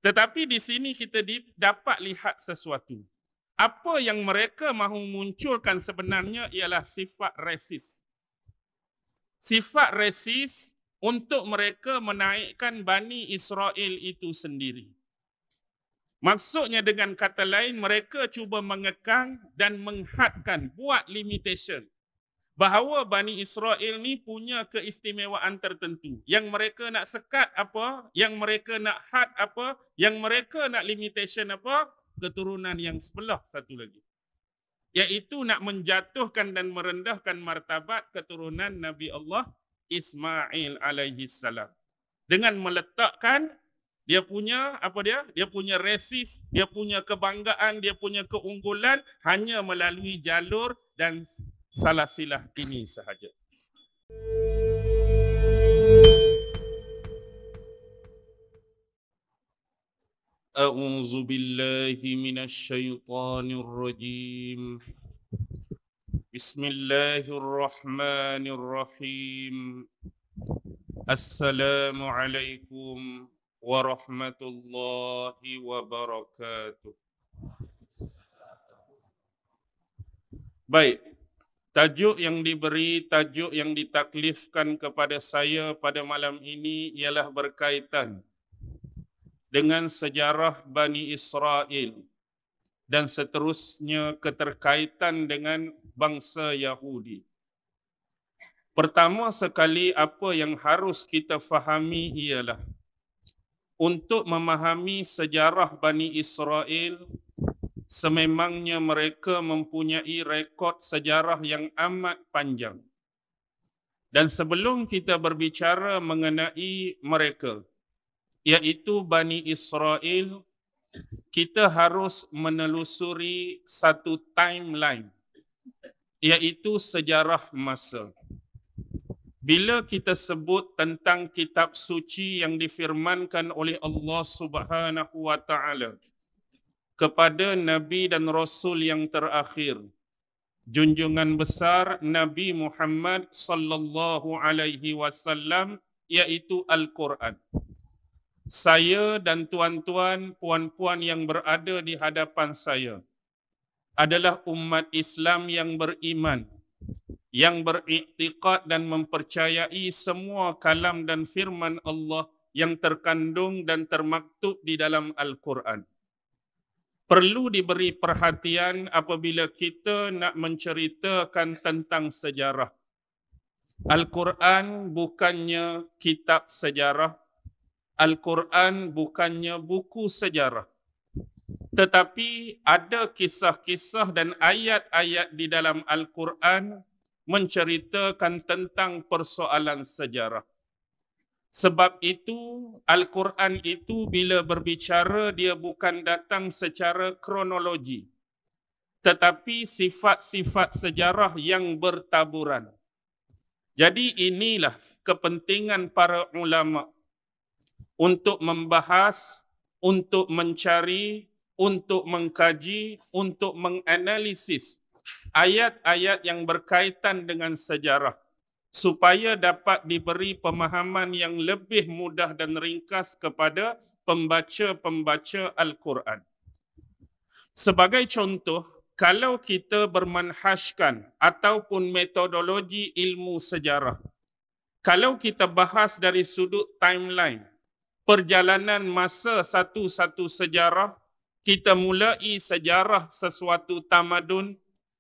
Tetapi di sini kita dapat lihat sesuatu. Apa yang mereka mahu munculkan sebenarnya ialah sifat resis. Sifat resis untuk mereka menaikkan Bani Israel itu sendiri. Maksudnya dengan kata lain, mereka cuba mengekang dan menghadkan, buat limitation. Bahawa Bani Israel ni punya keistimewaan tertentu. Yang mereka nak sekat apa, yang mereka nak had apa, yang mereka nak limitation apa, keturunan yang sebelah satu lagi. Iaitu nak menjatuhkan dan merendahkan martabat keturunan Nabi Allah Ismail alaihi salam. Dengan meletakkan dia punya apa dia? Dia punya resis, dia punya kebanggaan, dia punya keunggulan hanya melalui jalur dan salasilah ini sahaja. A'udzu billahi minasy syaithanir rajim. Bismillahirrahmanirrahim. Assalamualaikum warahmatullahi wabarakatuh. Baik. Tajuk yang diberi, tajuk yang ditaklifkan kepada saya pada malam ini ialah berkaitan dengan sejarah Bani Israel dan seterusnya keterkaitan dengan bangsa Yahudi. Pertama sekali apa yang harus kita fahami ialah untuk memahami sejarah Bani Israel, sememangnya mereka mempunyai rekod sejarah yang amat panjang. Dan sebelum kita berbicara mengenai mereka, iaitu Bani Israel, kita harus menelusuri satu timeline, iaitu sejarah masa. Bila kita sebut tentang kitab suci yang difirmankan oleh Allah Subhanahu wa taala kepada Nabi dan Rasul yang terakhir, junjungan besar Nabi Muhammad sallallahu alaihi wasallam, iaitu Al-Quran. Saya dan tuan-tuan, puan-puan yang berada di hadapan saya adalah umat Islam yang beriman, yang beriktikad dan mempercayai semua kalam dan firman Allah yang terkandung dan termaktub di dalam Al-Quran. Perlu diberi perhatian apabila kita nak menceritakan tentang sejarah. Al-Quran bukannya kitab sejarah. Al-Quran bukannya buku sejarah. Tetapi ada kisah-kisah dan ayat-ayat di dalam Al-Quran menceritakan tentang persoalan sejarah. Sebab itu, Al-Quran itu bila berbicara, dia bukan datang secara kronologi, tetapi sifat-sifat sejarah yang bertaburan. Jadi inilah kepentingan para ulama untuk membahas, untuk mencari, untuk mengkaji, untuk menganalisis ayat-ayat yang berkaitan dengan sejarah, supaya dapat diberi pemahaman yang lebih mudah dan ringkas kepada pembaca-pembaca Al-Quran. Sebagai contoh, kalau kita bermanhajkan ataupun metodologi ilmu sejarah, kalau kita bahas dari sudut timeline, perjalanan masa satu-satu sejarah, kita mulai sejarah sesuatu tamadun,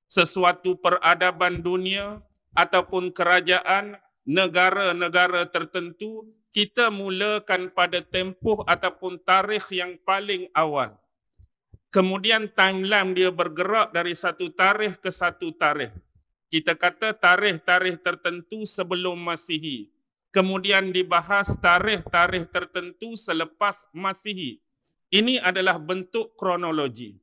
sesuatu peradaban dunia, ataupun kerajaan, negara-negara tertentu, kita mulakan pada tempoh ataupun tarikh yang paling awal. Kemudian timeline dia bergerak dari satu tarikh ke satu tarikh. Kita kata tarikh-tarikh tertentu sebelum Masihi. Kemudian dibahas tarikh-tarikh tertentu selepas Masihi. Ini adalah bentuk kronologi.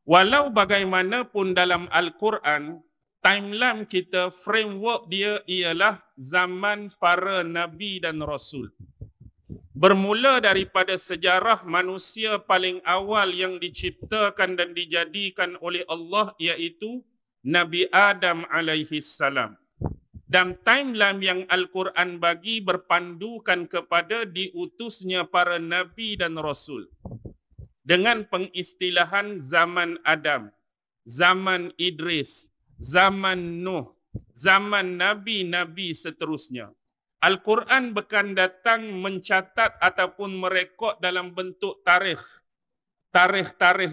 Walau bagaimanapun dalam Al-Quran, timeline kita, framework dia ialah zaman para Nabi dan Rasul. Bermula daripada sejarah manusia paling awal yang diciptakan dan dijadikan oleh Allah, iaitu Nabi Adam alaihi salam. dan timeline yang Al-Quran bagi berpandukan kepada diutusnya para nabi dan rasul dengan pengistilahan zaman Adam, zaman Idris, zaman Nuh, zaman nabi-nabi seterusnya. Al-Quran bukan datang mencatat ataupun merekod dalam bentuk tarikh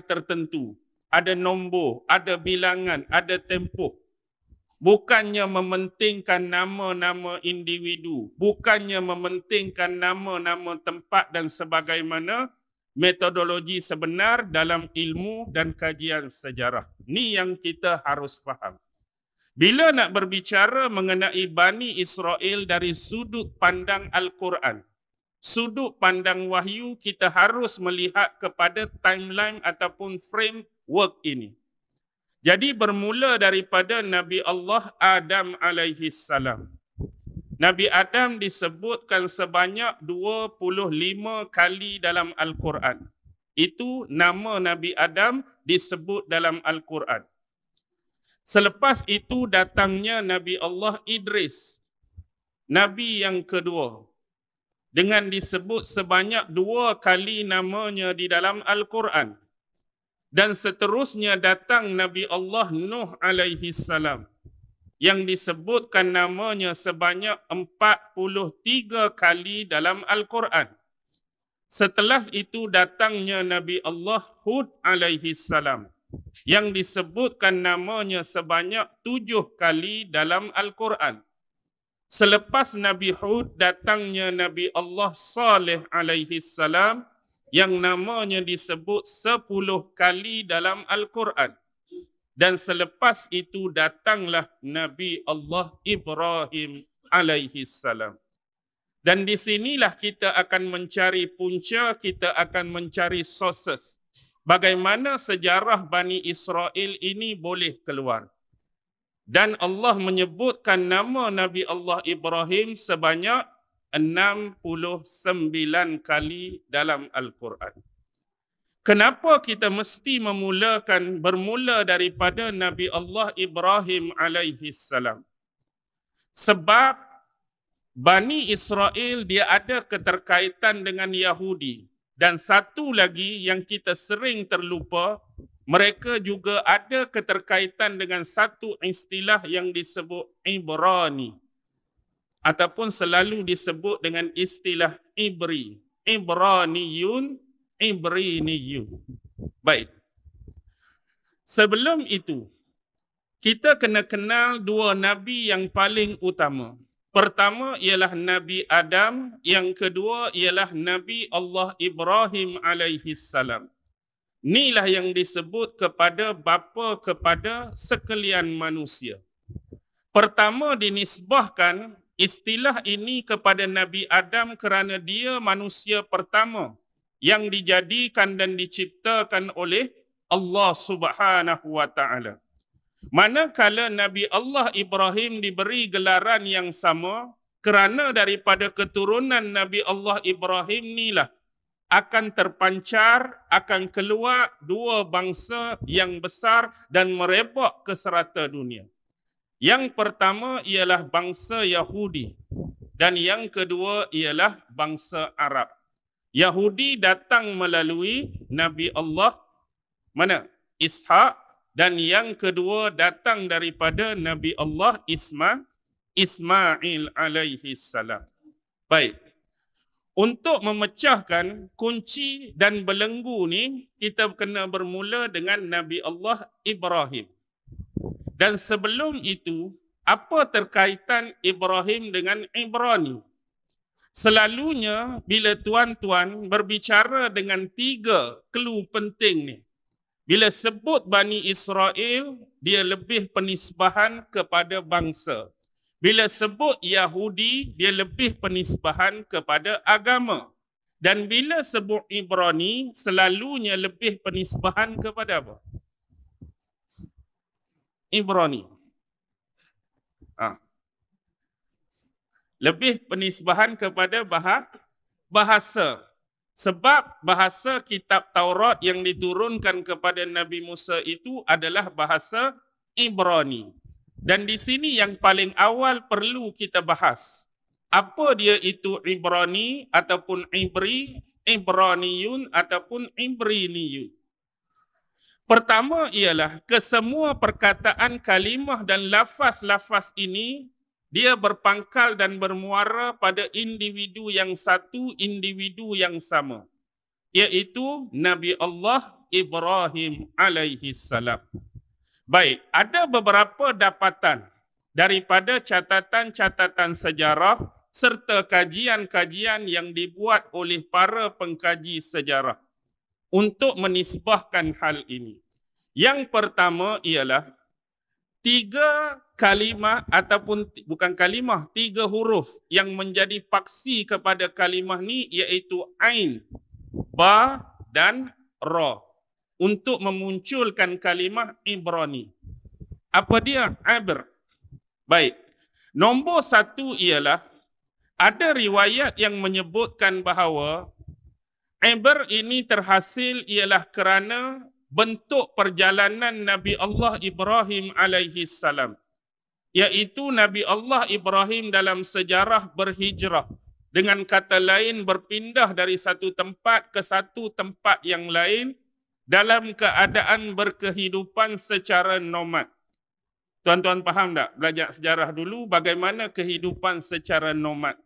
tertentu. Ada nombor, ada bilangan, ada tempoh. Bukannya mementingkan nama-nama individu, bukannya mementingkan nama-nama tempat dan sebagaimana metodologi sebenar dalam ilmu dan kajian sejarah. Ini yang kita harus faham. Bila nak berbicara mengenai Bani Israel dari sudut pandang Al-Quran, sudut pandang wahyu, kita harus melihat kepada timeline ataupun framework ini. Jadi bermula daripada Nabi Allah Adam alaihi salam. Nabi Adam disebutkan sebanyak 25 kali dalam Al-Quran. Itu nama Nabi Adam disebut dalam Al-Quran. Selepas itu datangnya Nabi Allah Idris, Nabi yang kedua, dengan disebut sebanyak 2 kali namanya di dalam Al-Quran. Dan seterusnya datang Nabi Allah Nuh alaihi salam yang disebutkan namanya sebanyak 43 kali dalam Al-Quran. Setelah itu datangnya Nabi Allah Hud alaihi salam yang disebutkan namanya sebanyak 7 kali dalam Al-Quran. Selepas Nabi Hud datangnya Nabi Allah Saleh alaihi salam yang namanya disebut 10 kali dalam Al-Quran. Dan selepas itu datanglah Nabi Allah Ibrahim alaihi salam. Dan di sinilah kita akan mencari punca, kita akan mencari sources. Bagaimana sejarah Bani Israel ini boleh keluar. Dan Allah menyebutkan nama Nabi Allah Ibrahim sebanyak 69 kali dalam Al-Quran. Kenapa kita mesti bermula daripada Nabi Allah Ibrahim alaihi salam? Sebab Bani Israel dia ada keterkaitan dengan Yahudi. Dan satu lagi yang kita sering terlupa, mereka juga ada keterkaitan dengan satu istilah yang disebut Ibrani. Ataupun selalu disebut dengan istilah Ibri. Ibraniyun, Ibriniyun. Baik. Sebelum itu, kita kena kenal 2 nabi yang paling utama. Pertama ialah Nabi Adam, yang kedua ialah Nabi Allah Ibrahim alaihi salam. Inilah yang disebut kepada bapa kepada sekalian manusia. Pertama dinisbahkan istilah ini kepada Nabi Adam kerana dia manusia pertama yang dijadikan dan diciptakan oleh Allah Subhanahu wa taala. Manakala Nabi Allah Ibrahim diberi gelaran yang sama kerana daripada keturunan Nabi Allah Ibrahim inilah akan terpancar, akan keluar 2 bangsa yang besar dan merebak ke serata dunia. Yang pertama ialah bangsa Yahudi dan yang kedua ialah bangsa Arab. Yahudi datang melalui Nabi Allah mana? Ishak, dan yang kedua datang daripada Nabi Allah Ismail alaihi salam. Baik. Untuk memecahkan kunci dan belenggu ni, kita kena bermula dengan Nabi Allah Ibrahim. Dan sebelum itu, apa terkaitan Ibrahim dengan Ibrani? Selalunya bila tuan-tuan berbicara dengan 3 clue penting ni, bila sebut Bani Israel, dia lebih penisbahan kepada bangsa. Bila sebut Yahudi, dia lebih penisbahan kepada agama. Dan bila sebut Ibrani, selalunya lebih penisbahan kepada apa? Ibrani. Lebih penisbahan kepada bahasa. Sebab bahasa kitab Taurat yang diturunkan kepada Nabi Musa itu adalah bahasa Ibrani. Dan di sini yang paling awal perlu kita bahas. Apa dia itu Ibrani ataupun Ibri, Ibraniyun ataupun Ibriniyun. Pertama ialah kesemua perkataan kalimah dan lafaz-lafaz ini dia berpangkal dan bermuara pada individu yang satu, individu yang sama, iaitu Nabi Allah Ibrahim alaihi salam. Baik, ada beberapa dapatan daripada catatan-catatan sejarah serta kajian-kajian yang dibuat oleh para pengkaji sejarah untuk menisbahkan hal ini. Yang pertama ialah 3 kalimah ataupun bukan kalimah, 3 huruf yang menjadi paksi kepada kalimah ni iaitu Ain, Ba dan Ra untuk memunculkan kalimah Ibrani. Apa dia? Abr. Baik. Nombor 1 ialah ada riwayat yang menyebutkan bahawa Abr ini terhasil ialah kerana bentuk perjalanan Nabi Allah Ibrahim alaihi salam, iaitu Nabi Allah Ibrahim dalam sejarah berhijrah, dengan kata lain berpindah dari satu tempat ke satu tempat yang lain dalam keadaan berkehidupan secara nomad. Tuan-tuan faham tak? Belajar sejarah dulu bagaimana kehidupan secara nomad.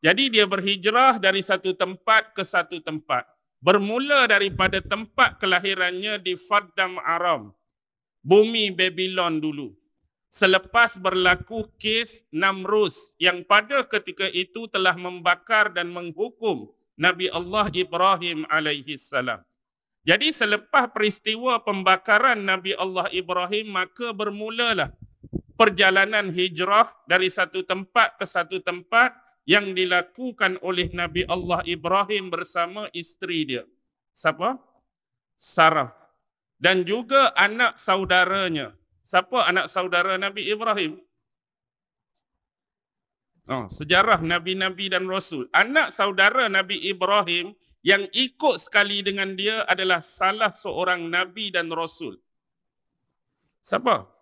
Jadi dia berhijrah dari satu tempat ke satu tempat. Bermula daripada tempat kelahirannya di Faddam Aram, bumi Babylon dulu. Selepas berlaku kes Namrus yang pada ketika itu telah membakar dan menghukum Nabi Allah Ibrahim alaihi salam. Jadi selepas peristiwa pembakaran Nabi Allah Ibrahim, maka bermulalah perjalanan hijrah dari satu tempat ke satu tempat yang dilakukan oleh Nabi Allah Ibrahim bersama isteri dia. Siapa? Sarah. Dan juga anak saudaranya. Siapa anak saudara Nabi Ibrahim? Sejarah Nabi-Nabi dan Rasul. Anak saudara Nabi Ibrahim yang ikut sekali dengan dia adalah salah seorang Nabi dan Rasul. Siapa?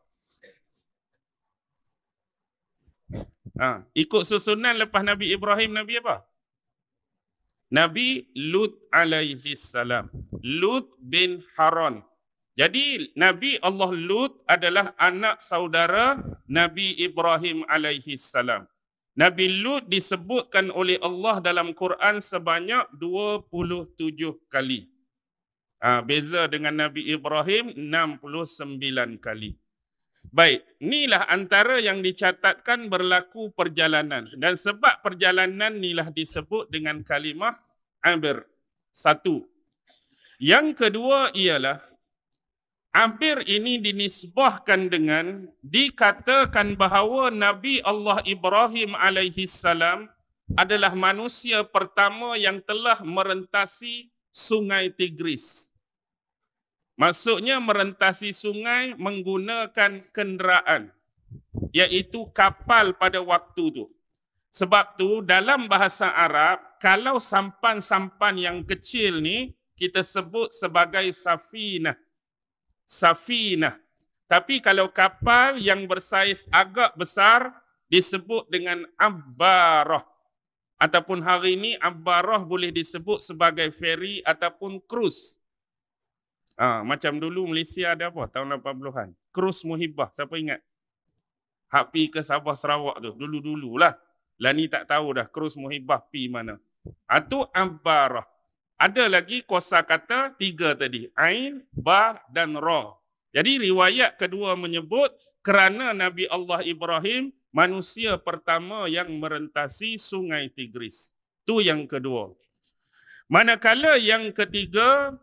Ikut susunan lepas Nabi Ibrahim, Nabi apa? Nabi Lut alaihi salam. Lut bin Haran. Jadi Nabi Allah Lut adalah anak saudara Nabi Ibrahim alaihi salam. Nabi Lut disebutkan oleh Allah dalam Quran sebanyak 27 kali. Beza dengan Nabi Ibrahim 69 kali. Baik, inilah antara yang dicatatkan berlaku perjalanan. Dan sebab perjalanan inilah disebut dengan kalimah Abr. 1. Yang kedua ialah Abr ini dinisbahkan dengan dikatakan bahawa Nabi Allah Ibrahim alaihi salam adalah manusia pertama yang telah merentasi sungai Tigris. Maksudnya merentasi sungai menggunakan kenderaan, iaitu kapal pada waktu itu. Sebab tu dalam bahasa Arab, kalau sampan-sampan yang kecil ni kita sebut sebagai safinah. Safinah. Tapi kalau kapal yang bersaiz agak besar disebut dengan abbarah. Ataupun hari ini abbarah boleh disebut sebagai feri ataupun krus. Macam dulu Malaysia ada apa tahun 80-an? Krus Muhibah, siapa ingat? Hak pi ke Sabah Sarawak tu, dulu-dululah. Lah ni tak tahu dah krus Muhibah pi mana. Itu abbarah. Ada lagi kosakata 3 tadi, Ain, Ba dan Ra. Jadi riwayat kedua menyebut kerana Nabi Allah Ibrahim manusia pertama yang merentasi sungai Tigris. Itu yang kedua. Manakala yang ketiga,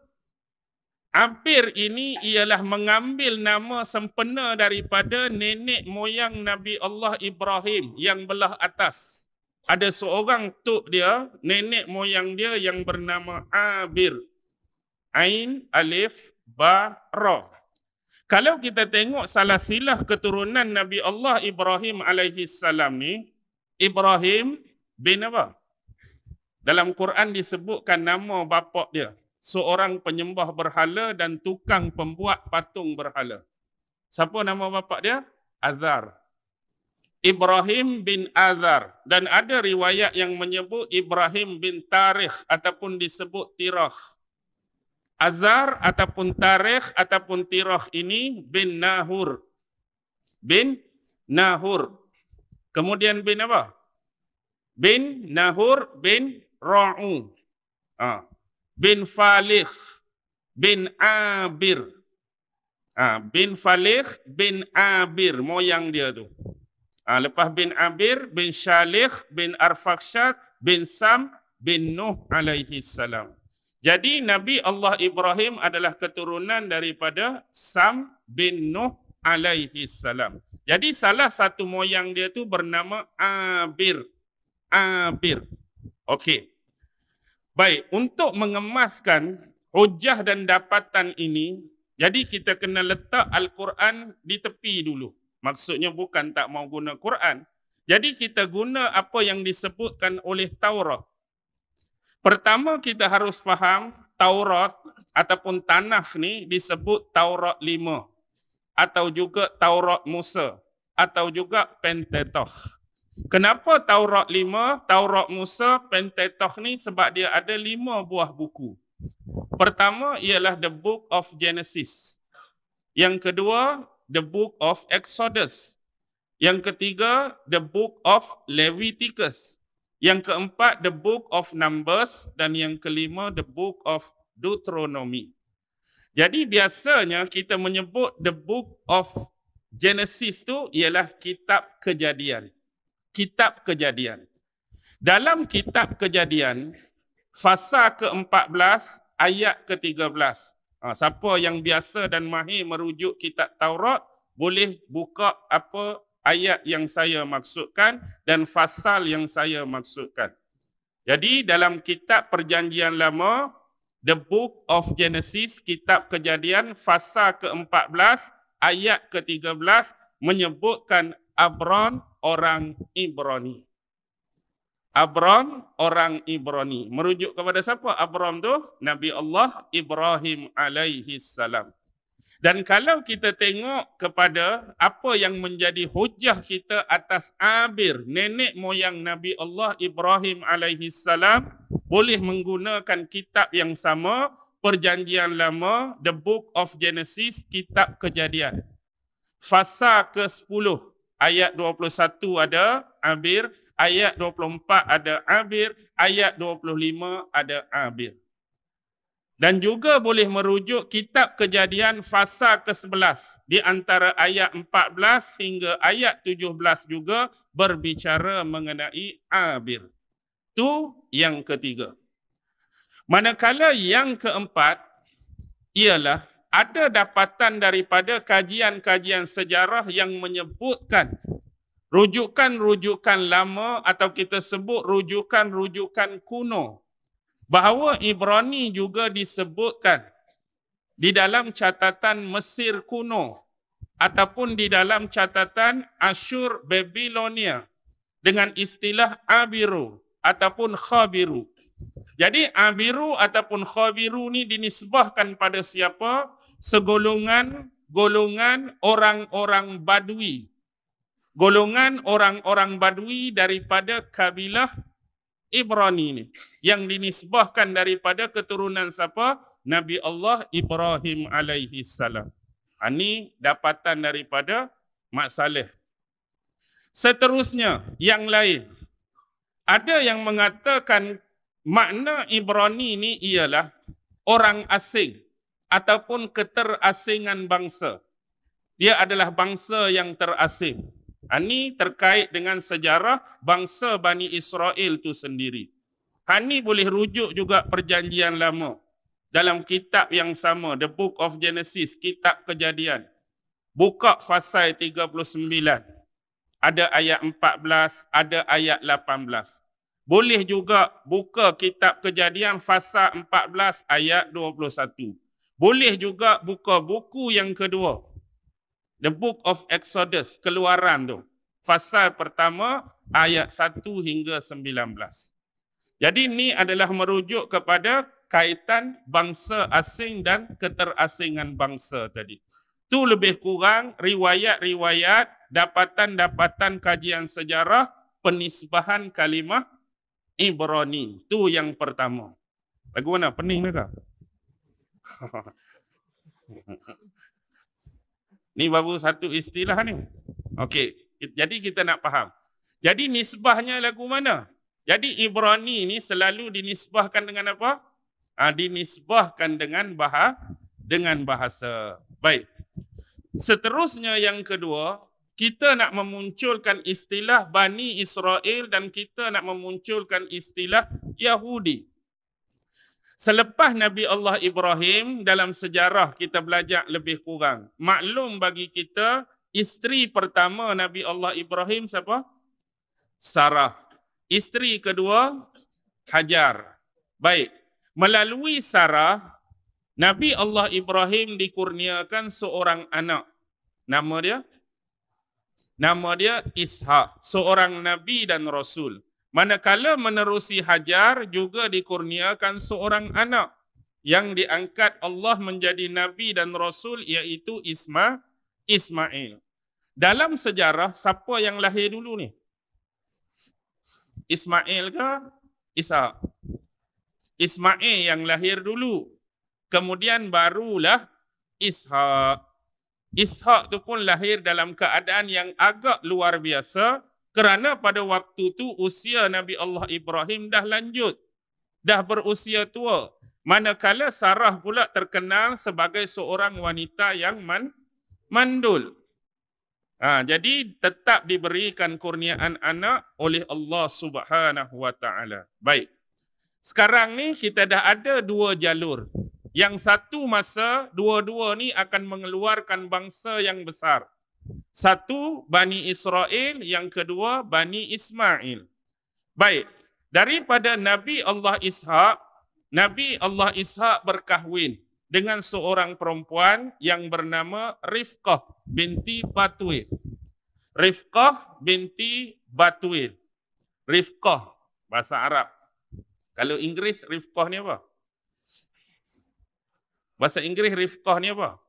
Abr ini ialah mengambil nama sempena daripada nenek moyang Nabi Allah Ibrahim yang belah atas. Ada seorang tok dia, nenek moyang dia yang bernama Abr. Ain, Alif, Ba, Ra. Kalau kita tengok silsilah keturunan Nabi Allah Ibrahim alaihi salam ni, Ibrahim bin apa? Dalam Quran disebutkan nama bapa dia. Seorang penyembah berhala dan tukang pembuat patung berhala. Siapa nama bapa dia? Azar. Ibrahim bin Azar. Dan ada riwayat yang menyebut Ibrahim bin Tarikh ataupun disebut Tirah. Azar ataupun Tarikh ataupun Tirah ini bin Nahur. Bin Nahur. Kemudian bin apa? Bin Nahur bin Ra'u. Bin Falikh bin Abir. Bin Falikh bin Abir. Moyang dia tu. Lepas bin Abir, bin Shalikh, bin Arfakhshad, bin Sam, bin Nuh alaihi salam. Jadi Nabi Allah Ibrahim adalah keturunan daripada Sam bin Nuh alaihi salam. Jadi salah satu moyang dia tu bernama Abir. Abir. Okey. Baik, untuk mengemaskan hujah dan dapatan ini, jadi kita kena letak Al-Quran di tepi dulu. Maksudnya bukan tak mau guna Quran. Jadi kita guna apa yang disebutkan oleh Taurat. Pertama kita harus faham Taurat ataupun tanah ni disebut Taurat 5 atau juga Taurat Musa atau juga Pentateuch. Kenapa Taurat 5, Taurat Musa, Pentateuch ni? Sebab dia ada 5 buah buku. Pertama ialah the Book of Genesis. Yang kedua, the Book of Exodus. Yang ketiga, the Book of Leviticus. Yang keempat, the Book of Numbers. Dan yang kelima, the Book of Deuteronomy. Jadi biasanya kita menyebut the Book of Genesis tu ialah kitab Kejadian. Kitab Kejadian. Dalam kitab Kejadian, fasa ke-14, ayat ke-13. Siapa yang biasa dan mahir merujuk kitab Taurat, boleh buka apa ayat yang saya maksudkan dan fasal yang saya maksudkan. Jadi dalam kitab Perjanjian Lama, the Book of Genesis, kitab Kejadian, fasa ke-14, ayat ke-13, menyebutkan Abram orang Ibrani. Abram orang Ibrani. Merujuk kepada siapa Abram tu? Nabi Allah Ibrahim alaihi salam. Dan kalau kita tengok kepada apa yang menjadi hujah kita atas Abir, nenek moyang Nabi Allah Ibrahim alaihi salam, boleh menggunakan kitab yang sama, Perjanjian Lama, the Book of Genesis, kitab Kejadian. Fasa ke-10, ayat 21 ada Abir, ayat 24 ada Abir, ayat 25 ada Abir. Dan juga boleh merujuk kitab Kejadian fasa ke-11. Di antara ayat 14 hingga ayat 17 juga berbicara mengenai Abir. Itu yang ketiga. Manakala yang keempat ialah ada dapatan daripada kajian-kajian sejarah yang menyebutkan rujukan-rujukan lama atau kita sebut rujukan-rujukan kuno bahawa Ibrani juga disebutkan di dalam catatan Mesir kuno ataupun di dalam catatan Asyur Babilonia dengan istilah Abiru ataupun Khabiru. Jadi Abiru ataupun Khabiru ni dinisbahkan pada siapa? Segolongan orang-orang Badui. Golongan orang-orang Badui daripada kabilah Ibrani ni yang dinisbahkan daripada keturunan siapa? Nabi Allah Ibrahim alaihi salam. Ini dapatan daripada Mak Saleh. Seterusnya yang lain. Ada yang mengatakan makna Ibrani ni ialah orang asing ataupun keterasingan bangsa. Dia adalah bangsa yang terasing. Ini terkait dengan sejarah bangsa Bani Israel itu sendiri. Ini boleh rujuk juga Perjanjian Lama. Dalam kitab yang sama, The Book of Genesis, kitab Kejadian. Buka fasal 39. Ada ayat 14, ada ayat 18. Boleh juga buka kitab Kejadian fasal 14 ayat 21. Boleh juga buka buku yang kedua. The Book of Exodus, Keluaran tu. Fasal pertama ayat 1 hingga 19. Jadi ini adalah merujuk kepada kaitan bangsa asing dan keterasingan bangsa tadi. Tu lebih kurang riwayat-riwayat, dapatan-dapatan kajian sejarah, penisbahan kalimah Ibrani. Tu yang pertama. Lagu mana? Pening ke? Ni baru satu istilah ni. Okey, jadi kita nak faham. Jadi nisbahnya lagu mana? Jadi Ibrani ni selalu dinisbahkan dengan apa? Dinisbahkan dengan bahasa. Baik. Seterusnya yang kedua, kita nak memunculkan istilah Bani Israel dan kita nak memunculkan istilah Yahudi. Selepas Nabi Allah Ibrahim, dalam sejarah kita belajar lebih kurang. Maklum bagi kita, isteri pertama Nabi Allah Ibrahim siapa? Sarah. Isteri kedua, Hajar. Baik. Melalui Sarah, Nabi Allah Ibrahim dikurniakan seorang anak. Nama dia Ishak, seorang Nabi dan Rasul. Manakala menerusi Hajar juga dikurniakan seorang anak yang diangkat Allah menjadi Nabi dan Rasul, iaitu Ismail. Dalam sejarah, siapa yang lahir dulu ni? Ismail ke Ishak? Ismail yang lahir dulu. Kemudian barulah Ishak. Ishak tu pun lahir dalam keadaan yang agak luar biasa, kerana pada waktu tu usia Nabi Allah Ibrahim dah lanjut, dah berusia tua. Manakala Sarah pula terkenal sebagai seorang wanita yang mandul. Jadi tetap diberikan kurniaan anak oleh Allah Subhanahu wa taala. Baik. Sekarang ni kita dah ada dua jalur. Yang satu masa dua-dua ni akan mengeluarkan bangsa yang besar. Satu Bani Israel, yang kedua Bani Ismail. Baik, daripada Nabi Allah Ishak berkahwin dengan seorang perempuan yang bernama Rifqah binti Batuil. Rifqah binti Batuil. Rifqah, bahasa Arab. Kalau Inggeris, Rifqah ni apa? Bahasa Inggeris, Rifqah ni apa?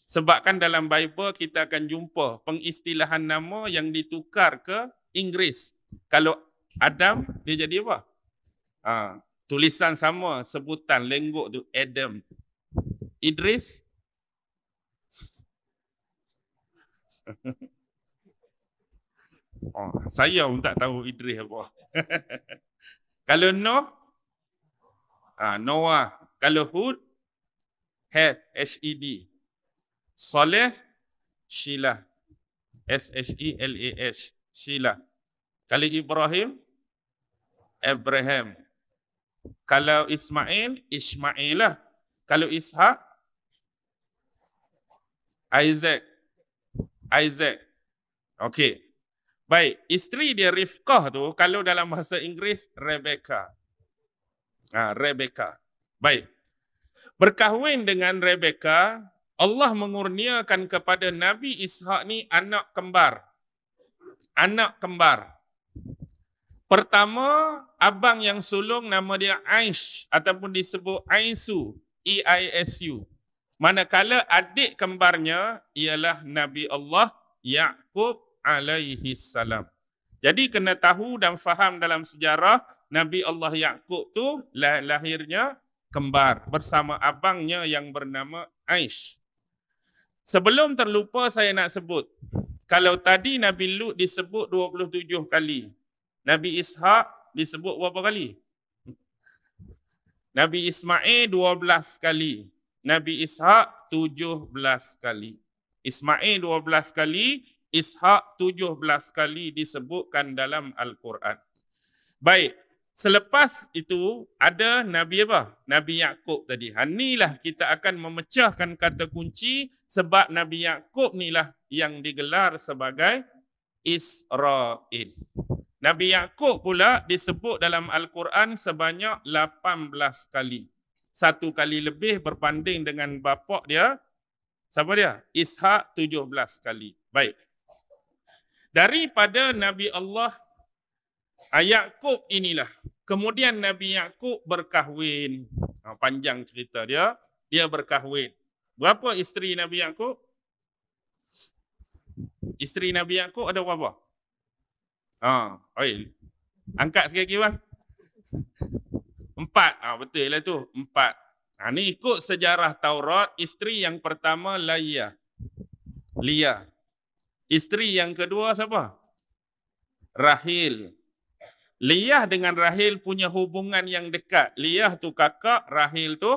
Sebabkan dalam Bible kita akan jumpa pengistilahan nama yang ditukar ke Inggeris. Kalau Adam, dia jadi apa? Tulisan sama, sebutan lenggok tu Adam. Idris? Saya pun tak tahu Idris apa. Kalau Noah? Noah. Kalau Hud? H-E-D. Saleh, Shilah. S-H-E-L-A-H. Shilah. Kalau Ibrahim, Abraham. Kalau Ismail, Ismailah. Kalau Ishak, Isaac. Okey. Baik, isteri dia Rifqah tu, kalau dalam bahasa Inggeris, Rebecca. Rebecca. Baik. Berkahwin dengan Rebecca, Allah mengurniakan kepada Nabi Ishak ni anak kembar. Anak kembar. Pertama, abang yang sulung nama dia Aish ataupun disebut Aisu, E-I-S-U. Manakala adik kembarnya ialah Nabi Allah Yaqub alaihi salam. Jadi kena tahu dan faham dalam sejarah Nabi Allah Yaqub tu lahirnya kembar bersama abangnya yang bernama Aish. Sebelum terlupa saya nak sebut, kalau tadi Nabi Lut disebut 27 kali, Nabi Ishak disebut berapa kali? Nabi Ismail 12 kali, Nabi Ishak 17 kali. Ismail 12 kali, Ishak 17 kali disebutkan dalam Al-Quran. Baik, selepas itu ada Nabi apa? Nabi Yaqub tadi. Inilah kita akan memecahkan kata kunci sebab Nabi Yaqub inilah yang digelar sebagai Israel. Nabi Yaqub pula disebut dalam Al-Quran sebanyak 18 kali. Satu kali lebih berbanding dengan bapa dia. Siapa dia? Ishak 17 kali. Baik. Daripada Nabi Allah Yaqub inilah. Kemudian Nabi Yaqub berkahwin. Panjang cerita dia. Dia berkahwin. Berapa isteri Nabi Yaqub? Isteri Nabi Yaqub ada berapa? Oi. Angkat sikit lagi bang. 4. Betul lah tu. 4. Ni ikut sejarah Taurat, isteri yang pertama Lia. Isteri yang kedua siapa? Rahil. Liyah dengan Rahil punya hubungan yang dekat. Liyah tu kakak, Rahil tu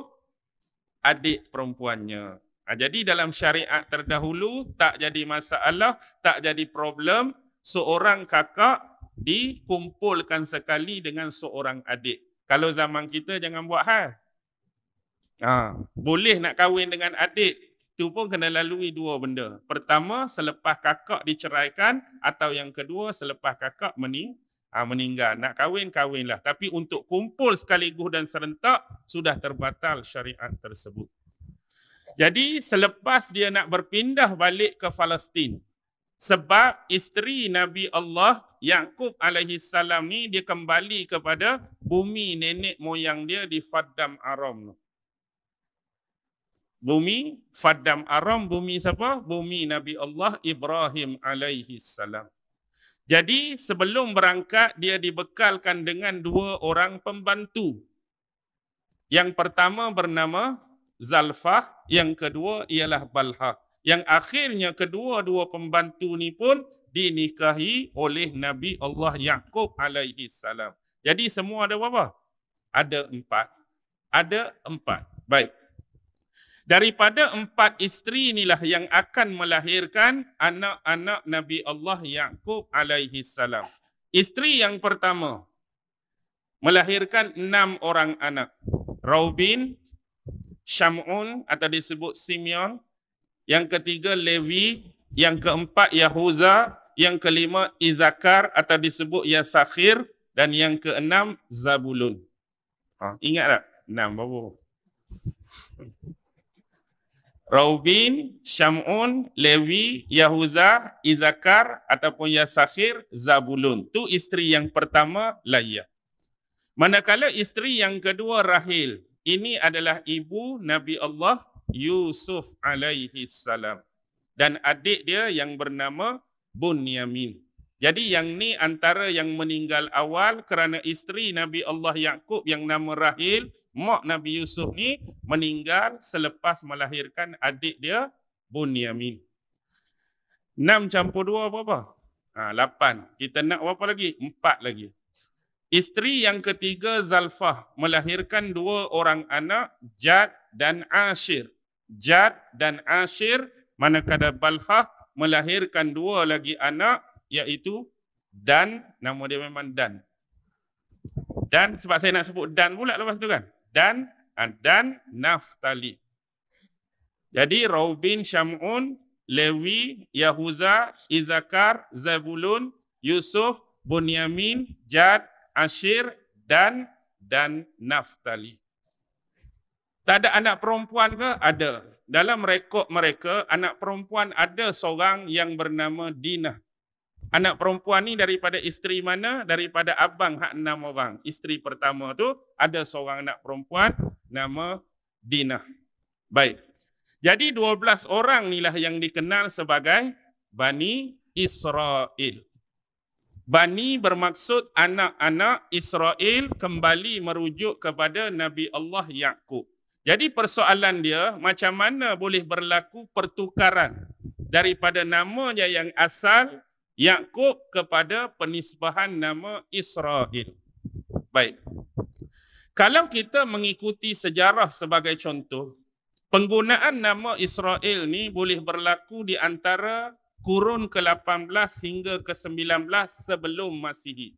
adik perempuannya. Jadi dalam syariat terdahulu tak jadi masalah, tak jadi problem seorang kakak dikumpulkan sekali dengan seorang adik. Kalau zaman kita jangan buat hal. Boleh nak kahwin dengan adik, tu pun kena lalui 2 benda. Pertama, selepas kakak diceraikan, atau yang kedua, selepas kakak meninggal. Nak kahwin, kahwinlah. Tapi untuk kumpul sekaligus dan serentak, sudah terbatal syariat tersebut. Jadi selepas dia nak berpindah balik ke Palestin, sebab isteri Nabi Allah Yaqub alaihi salam ni dia kembali kepada bumi nenek moyang dia di Faddam Aram. Bumi Faddam Aram, bumi siapa? Bumi Nabi Allah Ibrahim alaihi salam. Jadi sebelum berangkat dia dibekalkan dengan 2 orang pembantu. Yang pertama bernama Zalfah, yang kedua ialah Balha. Yang akhirnya kedua-dua pembantu ni pun dinikahi oleh Nabi Allah Yaqub alaihi salam. Jadi semua ada berapa? Ada 4. Ada 4. Baik. Daripada 4 isteri inilah yang akan melahirkan anak-anak Nabi Allah Yaqub alaihi salam. Isteri yang pertama melahirkan 6 orang anak. Raubin, Syamun atau disebut Simeon, yang ketiga Levi, yang keempat Yahuza, yang kelima Izakar atau disebut Yasakhir, dan yang keenam Zabulun. Ingat tak? 6 berapa? Raubin, Syamun, Levi, Yahuza, Izakar ataupun Yasakhir, Zabulun. Tu isteri yang pertama Lia. Manakala isteri yang kedua Rahil, ini adalah ibu Nabi Allah Yusuf alaihi salam dan adik dia yang bernama Bunyamin. Jadi yang ni antara yang meninggal awal kerana isteri Nabi Allah Yaqub yang nama Rahil, mak Nabi Yusuf ni meninggal selepas melahirkan adik dia Bunyamin. 6 campur 2 berapa? 8. Kita nak berapa lagi? 4 lagi. Isteri yang ketiga Zalfah melahirkan 2 orang anak, Jad dan Ashir. Jad dan Ashir, manakala Balhah melahirkan 2 lagi anak, iaitu Dan, nama dia memang Dan. Dan sebab saya nak sebut Dan pula lepas tu kan. Dan Naftali. Jadi Raubin, Syamun, Lewi, Yahuza, Izakar, Zabulun, Yusuf, Bunyamin, Jad, Ashir dan Naftali. Tak ada anak perempuan ke? Ada. Dalam rekod mereka, anak perempuan ada seorang yang bernama Dinah. Anak perempuan ni daripada isteri mana? Daripada abang hak 6 orang. Isteri pertama tu ada seorang anak perempuan nama Dinah. Baik. Jadi 12 orang inilah yang dikenal sebagai Bani Israel. Bani bermaksud anak-anak Israel, kembali merujuk kepada Nabi Allah Yaqub. Jadi persoalan dia, macam mana boleh berlaku pertukaran daripada namanya yang asal Yaqub kepada penisbahan nama Israel. Baik. Kalau kita mengikuti sejarah sebagai contoh, penggunaan nama Israel ni boleh berlaku di antara kurun ke-18 hingga ke-19 sebelum Masihi.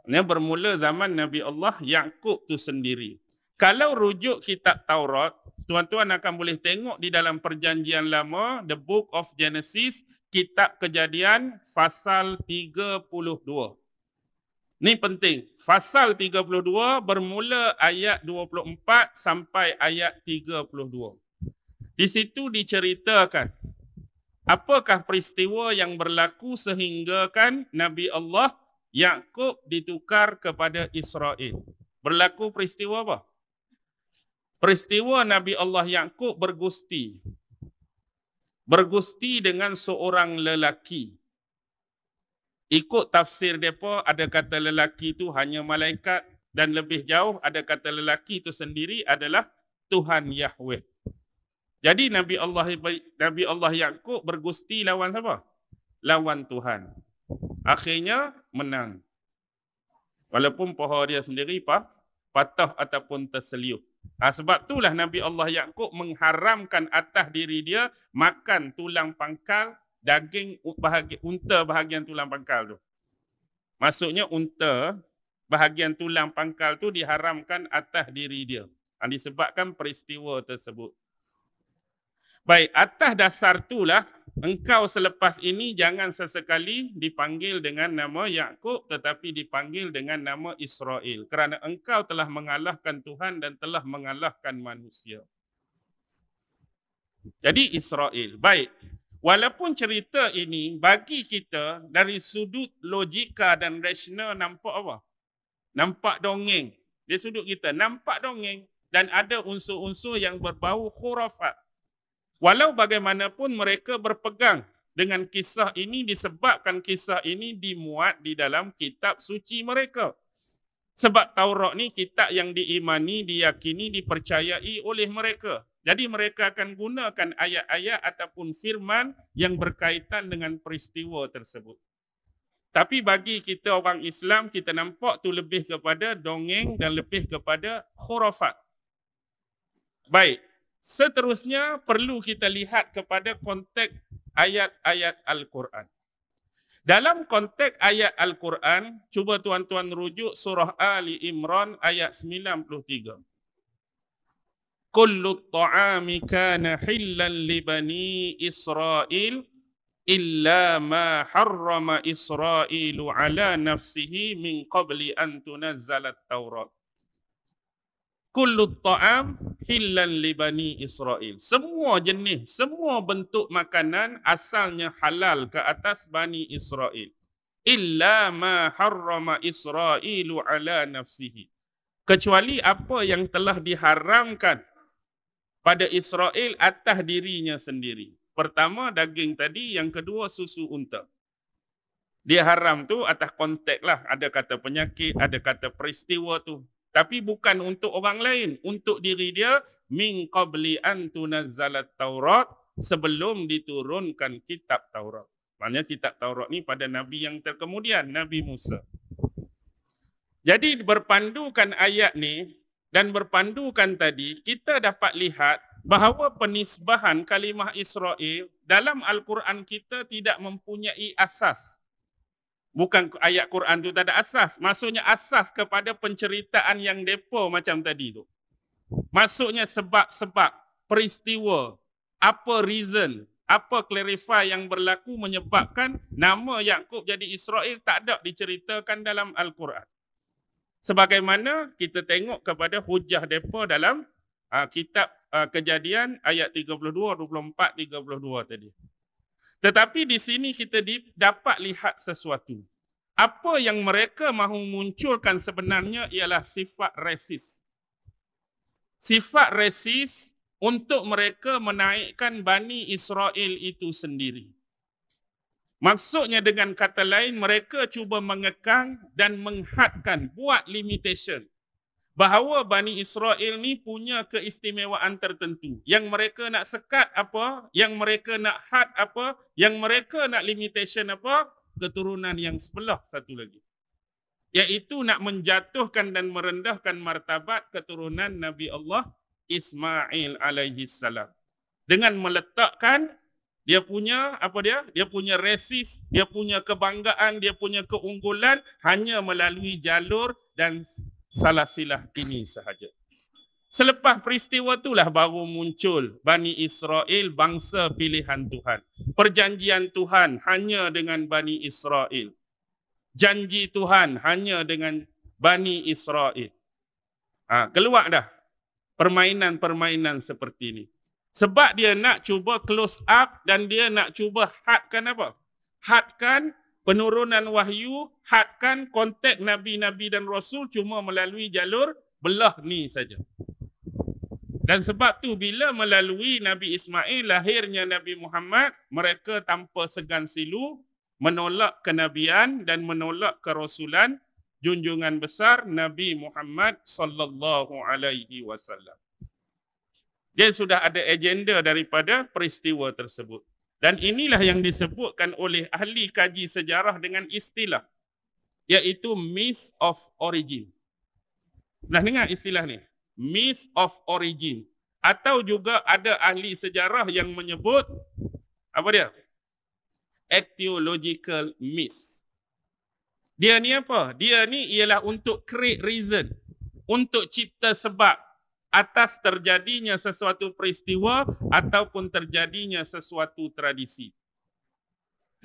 Ini bermula zaman Nabi Allah Yaqub tu sendiri. Kalau rujuk kitab Taurat, tuan-tuan akan boleh tengok di dalam Perjanjian Lama, The Book of Genesis, kitab Kejadian, pasal 32. Ini penting. Pasal 32 bermula ayat 24 sampai ayat 32. Di situ diceritakan apakah peristiwa yang berlaku sehingga kan Nabi Allah Yaqub ditukar kepada Israel. Berlaku peristiwa apa? Peristiwa Nabi Allah Yaqub bergusti. bergusti dengan seorang lelaki. Ikut tafsir mereka, ada kata lelaki itu hanya malaikat, dan lebih jauh ada kata lelaki itu sendiri adalah Tuhan Yahweh. Jadi Nabi Allah Yaqub bergusti lawan siapa? Lawan Tuhan. Akhirnya menang. Walaupun paha dia sendiri patah ataupun terseliup. Sebab itulah Nabi Allah Yaqub mengharamkan atas diri dia makan tulang pangkal, daging unta bahagian tulang pangkal tu. Maksudnya unta bahagian tulang pangkal tu diharamkan atas diri dia. Disebabkan peristiwa tersebut. Baik, atas dasar itulah engkau selepas ini jangan sesekali dipanggil dengan nama Yaqub tetapi dipanggil dengan nama Israel. Kerana engkau telah mengalahkan Tuhan dan telah mengalahkan manusia. Jadi Israel. Baik. Walaupun cerita ini bagi kita dari sudut logika dan rasional nampak apa? Nampak dongeng. Di sudut kita nampak dongeng dan ada unsur-unsur yang berbau khurafat. Walau bagaimanapun mereka berpegang dengan kisah ini disebabkan kisah ini dimuat di dalam kitab suci mereka. Sebab Taurat ni kitab yang diimani, diyakini, dipercayai oleh mereka. Jadi mereka akan gunakan ayat-ayat ataupun firman yang berkaitan dengan peristiwa tersebut. Tapi bagi kita orang Islam, kita nampak tu lebih kepada dongeng dan lebih kepada khurafat. Baik, seterusnya perlu kita lihat kepada konteks ayat-ayat Al-Quran. Dalam konteks ayat Al-Quran, cuba tuan-tuan rujuk surah Ali Imran ayat 93. Kullu ta'ami kana hillan li bani Israel illa ma harrama Israelu ala nafsihi min qabli an tunazzalat Taurat. Kullu ta'am hillan li bani Israel. Semua jenis, semua bentuk makanan asalnya halal ke atas Bani Israel. Illa ma harrama Israelu ala nafsihi. Kecuali apa yang telah diharamkan pada Israel atas dirinya sendiri. Pertama daging tadi, yang kedua susu unta. Dia haram tu atas konteks lah. Ada kata penyakit, ada kata peristiwa tu. Tapi bukan untuk orang lain. Untuk diri dia, min qabli an tunazzalat Taurat, sebelum diturunkan kitab Taurat. Maknanya kitab Taurat ni pada Nabi yang terkemudian, Nabi Musa. Jadi berpandukan ayat ni, dan berpandukan tadi, kita dapat lihat bahawa penisbahan kalimah Israel dalam Al-Quran kita tidak mempunyai asas. Bukan ayat Quran tu tak ada asas. Maksudnya asas kepada penceritaan yang depa macam tadi tu. Maksudnya sebab-sebab, peristiwa, apa reason, apa clarify yang berlaku menyebabkan nama Yaqub jadi Israel tak ada diceritakan dalam Al-Quran. Sebagaimana kita tengok kepada hujah depa dalam kitab Kejadian ayat 32, 24, 32 tadi. Tetapi di sini kita dapat lihat sesuatu. Apa yang mereka mahu munculkan sebenarnya ialah sifat resis. Sifat resis untuk mereka menaikkan Bani Israel itu sendiri. Maksudnya dengan kata lain, mereka cuba mengekang dan menghadkan, buat limitation. Bahawa Bani Israel ni punya keistimewaan tertentu. Yang mereka nak sekat apa, yang mereka nak had apa, yang mereka nak limitation apa, keturunan yang sebelah satu lagi. Iaitu nak menjatuhkan dan merendahkan martabat keturunan Nabi Allah Ismail alaihi salam. Dengan meletakkan dia punya apa dia? Dia punya resis, dia punya kebanggaan, dia punya keunggulan hanya melalui jalur dan salasilah ini sahaja. Selepas peristiwa itulah baru muncul Bani Israel, bangsa pilihan Tuhan. Perjanjian Tuhan hanya dengan Bani Israel. Janji Tuhan hanya dengan Bani Israel. Keluar dah permainan-permainan seperti ini. Sebab dia nak cuba close up dan dia nak cuba hadkan apa? Hadkan penurunan wahyu, hadkan konteks Nabi-Nabi dan Rasul cuma melalui jalur belah ni saja. Dan sebab tu bila melalui Nabi Ismail lahirnya Nabi Muhammad, mereka tanpa segan silu menolak kenabian dan menolak kerasulan junjungan besar Nabi Muhammad sallallahu alaihi wasallam. Dia sudah ada agenda daripada peristiwa tersebut. Dan inilah yang disebutkan oleh ahli kaji sejarah dengan istilah, iaitu myth of origin. Nah, dengar istilah ni, myth of origin. Atau juga ada ahli sejarah yang menyebut, apa dia? Etiological myth. Dia ni apa? Dia ni ialah untuk create reason, untuk cipta sebab atas terjadinya sesuatu peristiwa ataupun terjadinya sesuatu tradisi.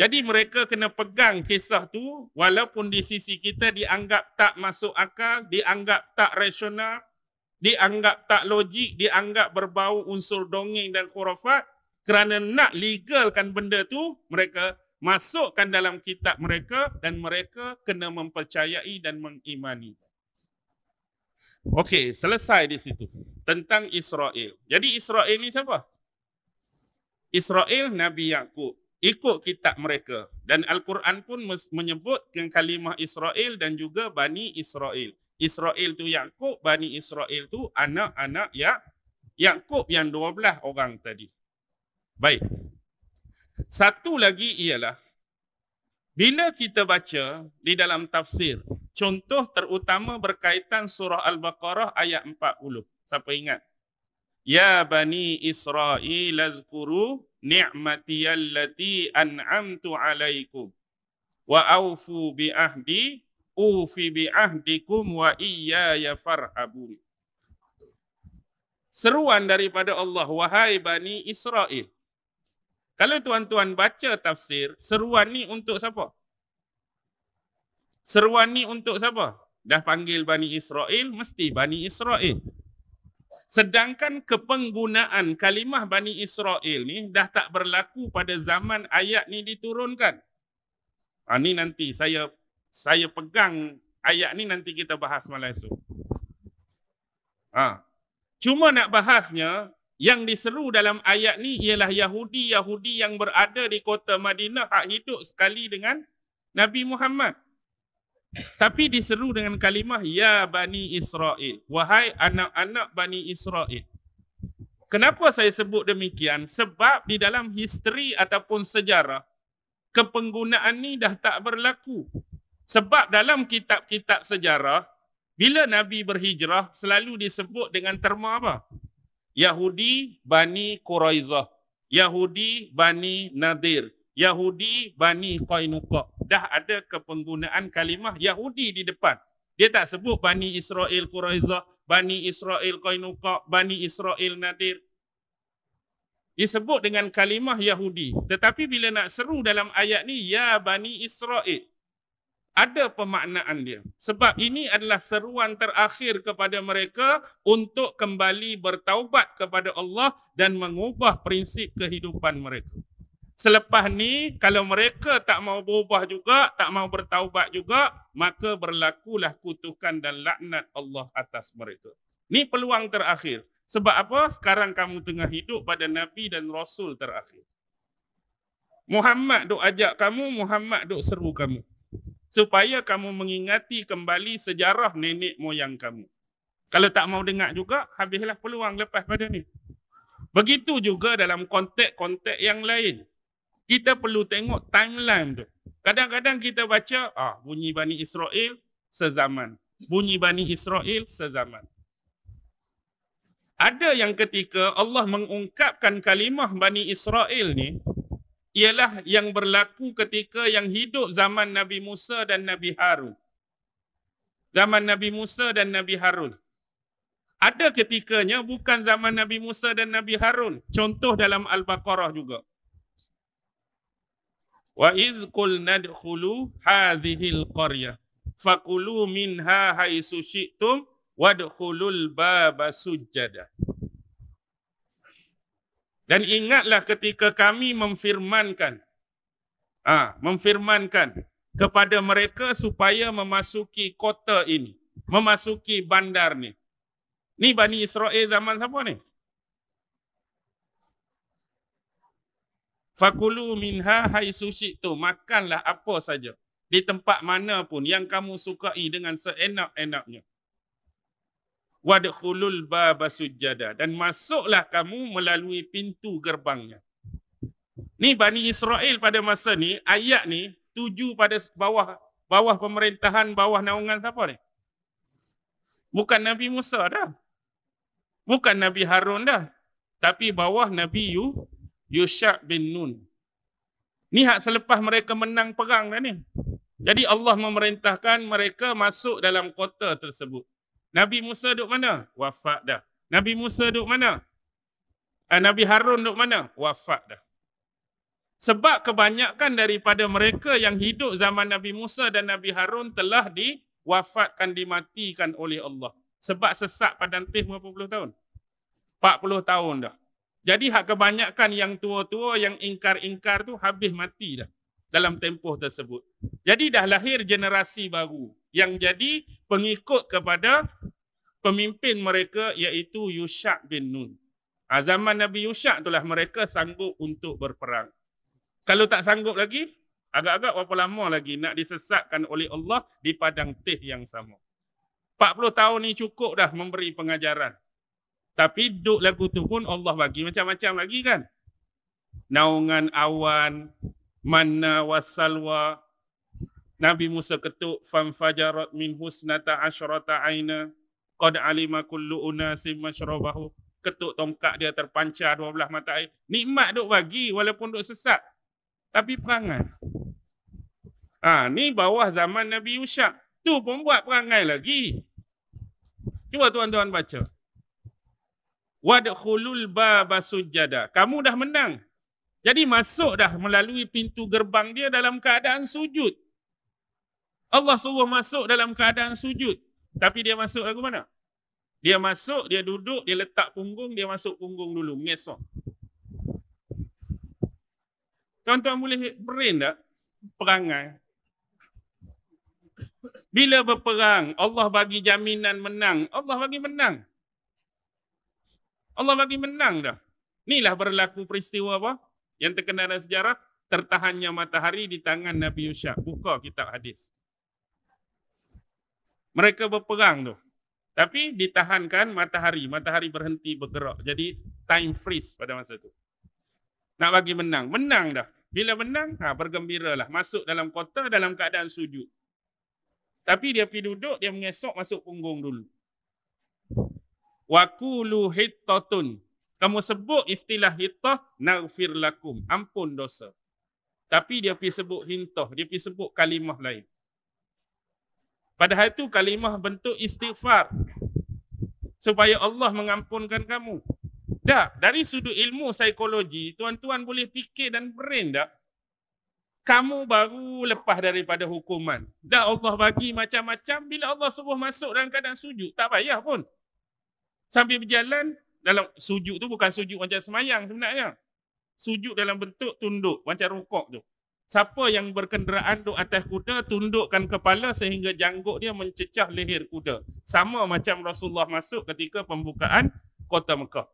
Jadi mereka kena pegang kisah tu walaupun di sisi kita dianggap tak masuk akal, dianggap tak rasional, dianggap tak logik, dianggap berbau unsur dongeng dan khurafat, kerana nak legalkan benda tu, mereka masukkan dalam kitab mereka dan mereka kena mempercayai dan mengimani. Okey, selesai di situ. Tentang Israel. Jadi Israel ni siapa? Israel Nabi Yaqub. Ikut kitab mereka. Dan Al-Quran pun menyebut kalimah Israel dan juga Bani Israel. Israel tu Yaqub, Bani Israel tu anak-anak Yaqub yang 12 orang tadi. Baik. Satu lagi ialah, bila kita baca di dalam tafsir, contoh terutama berkaitan surah Al-Baqarah ayat 40. Siapa ingat? Ya Bani Israel azkuru ni'matiyallati an'amtu alaikum wa awfu bi ahdi ufi bi ahdikum wa iyaya farhabun. Seruan daripada Allah, wahai Bani Israel. Kalau tuan-tuan baca tafsir, seruan ni untuk siapa? Seruan ni untuk siapa? Dah panggil Bani Israel, mesti Bani Israel. Sedangkan kepenggunaan kalimah Bani Israel ni dah tak berlaku pada zaman ayat ni diturunkan. Ni nanti saya pegang ayat ni, nanti kita bahas malam esok. Cuma nak bahasnya, yang diseru dalam ayat ni ialah Yahudi-Yahudi yang berada di kota Madinah hak hidup sekali dengan Nabi Muhammad. Tapi diseru dengan kalimah Ya Bani Israel. Wahai anak-anak Bani Israel. Kenapa saya sebut demikian? Sebab di dalam history ataupun sejarah, kepenggunaan ni dah tak berlaku. Sebab dalam kitab-kitab sejarah, bila Nabi berhijrah, selalu disebut dengan terma apa? Yahudi Bani Quraizah, Yahudi Bani Nadir, Yahudi Bani Qainuqa. Dah ada kepenggunaan kalimah Yahudi di depan. Dia tak sebut Bani Israel Quraizah, Bani Israel Qainuqa, Bani Israel Nadir. Disebut dengan kalimah Yahudi. Tetapi bila nak seru dalam ayat ni, Ya Bani Israel, ada pemaknaan dia. Sebab ini adalah seruan terakhir kepada mereka untuk kembali bertaubat kepada Allah dan mengubah prinsip kehidupan mereka. Selepas ni, kalau mereka tak mau berubah juga, tak mau bertaubat juga, maka berlakulah kutukan dan laknat Allah atas mereka. Ni peluang terakhir. Sebab apa? Sekarang kamu tengah hidup pada Nabi dan Rasul terakhir. Muhammad duk ajak kamu, Muhammad duk seru kamu. Supaya kamu mengingati kembali sejarah nenek moyang kamu. Kalau tak mau dengar juga, habislah peluang lepas pada ni. Begitu juga dalam konteks-konteks yang lain. Kita perlu tengok timeline tu. Kadang-kadang kita baca, bunyi Bani Israel sezaman. Bunyi Bani Israel sezaman. Ada yang ketika Allah mengungkapkan kalimah Bani Israel ni, ialah yang berlaku ketika yang hidup zaman Nabi Musa dan Nabi Harun. Zaman Nabi Musa dan Nabi Harun. Ada ketikanya bukan zaman Nabi Musa dan Nabi Harun. Contoh dalam Al-Baqarah juga. Wa iz qulna dkhulu hadhil qaryah faqulu minha haitsu syi'tum wadkhulul baba sujjada. Dan ingatlah ketika kami memfirmankan kepada mereka supaya memasuki kota ini, memasuki bandar ni. Ni Bani Israel zaman siapa ni? Fakulu minha haitsu syi'tum, makanlah apa saja di tempat mana pun yang kamu sukai dengan seenak-enaknya. Wadkhulul baba sujada, dan masuklah kamu melalui pintu gerbangnya. Ni Bani Israel pada masa ni, ayat ni tuju pada bawah pemerintahan, bawah naungan siapa ni? Bukan Nabi Musa dah. Bukan Nabi Harun dah. Tapi bawah Nabi Yusha bin Nun. Ni hak selepas mereka menang perang dah ni. Jadi Allah memerintahkan mereka masuk dalam kota tersebut. Nabi Musa duduk mana? Wafat dah. Nabi Musa duduk mana? Nabi Harun duduk mana? Wafat dah. Sebab kebanyakan daripada mereka yang hidup zaman Nabi Musa dan Nabi Harun telah diwafatkan, dimatikan oleh Allah. Sebab sesak padang teh berapa puluh tahun? 40 tahun dah. Jadi hak kebanyakan yang tua-tua, yang ingkar-ingkar tu habis mati dah dalam tempoh tersebut. Jadi dah lahir generasi baru yang jadi pengikut kepada pemimpin mereka, iaitu Yusha bin Nun. Zaman Nabi Yusha itulah mereka sanggup untuk berperang. Kalau tak sanggup lagi, agak-agak berapa lama lagi nak disesatkan oleh Allah di padang teh yang sama. 40 tahun ni cukup dah memberi pengajaran. Tapi duk lagu tu pun Allah bagi macam-macam lagi kan. Naungan awan, manna wassalwa. Nabi Musa ketuk famfajarat min husnata asyrata aina qad alima kullu unasim masyrabahu. Ketuk tongkat dia terpancar 12 mata air. Nikmat duk bagi walaupun duk sesat. Tapi perangai. Ni bawah zaman Nabi Yusha. Tu pun buat perangai lagi. Cuba tuan-tuan baca. Wadkhulul baba sujada. Kamu dah menang. Jadi masuk dah melalui pintu gerbang dia dalam keadaan sujud. Allah suruh masuk dalam keadaan sujud. Tapi dia masuk lagu mana? Dia masuk, dia duduk, dia letak punggung, dia masuk punggung dulu, mengesok. Tuan-tuan boleh brain tak? Perangai. Bila berperang, Allah bagi jaminan menang. Allah bagi menang. Allah bagi menang dah. Inilah berlaku peristiwa apa? Yang terkenal dalam sejarah, tertahannya matahari di tangan Nabi Yusha. Buka kitab hadis. Mereka berperang tu. Tapi ditahankan matahari. Matahari berhenti bergerak. Jadi time freeze pada masa tu. Nak bagi menang. Menang dah. Bila menang, bergembiralah. Masuk dalam kota dalam keadaan sujud. Tapi dia pergi duduk, dia mengesok masuk punggung dulu. Waqulu hittatun. Kamu sebut istilah hittah, naghfir lakum. Ampun dosa. Tapi dia pergi sebut hintah. Dia pergi sebut kalimah lain. Padahal itu kalimah bentuk istighfar. Supaya Allah mengampunkan kamu. Dah, dari sudut ilmu psikologi, tuan-tuan boleh fikir dan brain tak? Kamu baru lepas daripada hukuman. Dah Allah bagi macam-macam, bila Allah suruh masuk dalam keadaan sujud, tak payah pun. Sambil berjalan, dalam sujud tu bukan sujud macam semayang sebenarnya. Sujud dalam bentuk tunduk, macam rukuk tu. Siapa yang berkenderaan duduk atas kuda, tundukkan kepala sehingga janggut dia mencecah leher kuda. Sama macam Rasulullah masuk ketika pembukaan kota Mekah.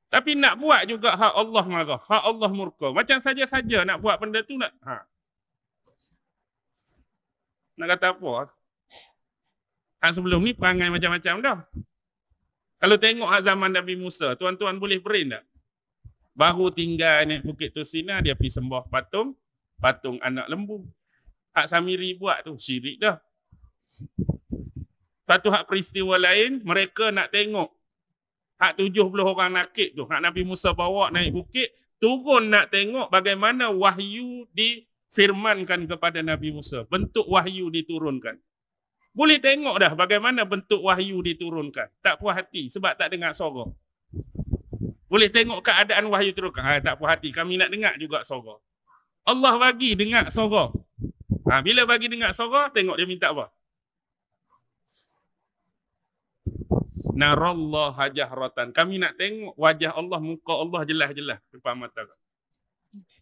Tapi nak buat juga hak Allah marah, hak Allah murka. Macam saja-saja nak buat benda tu nak. Nak kata apa? Hak sebelum ni perangai macam-macam dah. Kalau tengok hak zaman Nabi Musa, tuan-tuan boleh brain tak? Baru tinggal naik Bukit Tursina, dia pergi sembah patung anak lembu. Hak Samiri buat tu, syirik dah. Satu hak peristiwa lain, mereka nak tengok hak 70 orang nakik tu, hak Nabi Musa bawa naik bukit, turun nak tengok bagaimana wahyu difirmankan kepada Nabi Musa. Bentuk wahyu diturunkan. Boleh tengok dah bagaimana bentuk wahyu diturunkan. Tak puas hati sebab tak dengar suara. Boleh tengok keadaan wahyu turunkan. Tak puas hati, kami nak dengar juga suara. Allah bagi dengar suara. Bila bagi dengar suara, tengok dia minta apa? Narallaha jahratan. Kami nak tengok wajah Allah, muka Allah jelas-jelas depan mata.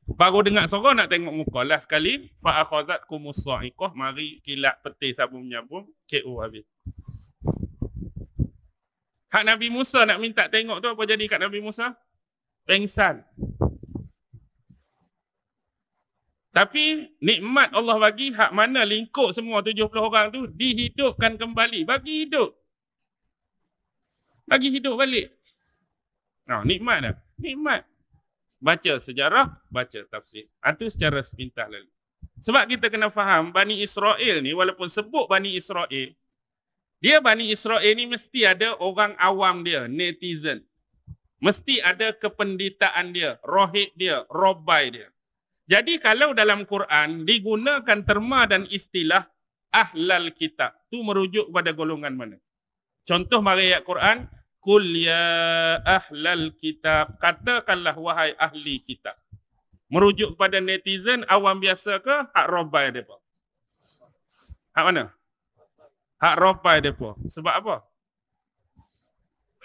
Baru dengar suara nak tengok muka. Last sekali, fa akhazatkumus sa'iqah, mari kilat peti sabun menyambung, KO habis. Hak Nabi Musa nak minta tengok tu apa jadi kat Nabi Musa? Pengsan. Tapi nikmat Allah bagi hak mana lingkup semua 70 orang tu dihidupkan kembali, bagi hidup. Bagi hidup balik. Nah, nikmat dah. Nikmat. Baca sejarah, baca tafsir. Itu secara sepintas lalu. Sebab kita kena faham Bani Israel ni walaupun sebut Bani Israel, dia Bani Israel ni mesti ada orang awam dia, netizen. Mesti ada kependitaan dia, rohib dia, robai dia. Jadi kalau dalam Quran digunakan terma dan istilah ahlal kitab, tu merujuk kepada golongan mana? Contoh mari ayat Quran, Qul ya ahlal kitab, katakanlah wahai ahli kitab. Merujuk kepada netizen awam biasa ke hak robai depa? Hak mana? Hak robai depa. Sebab apa?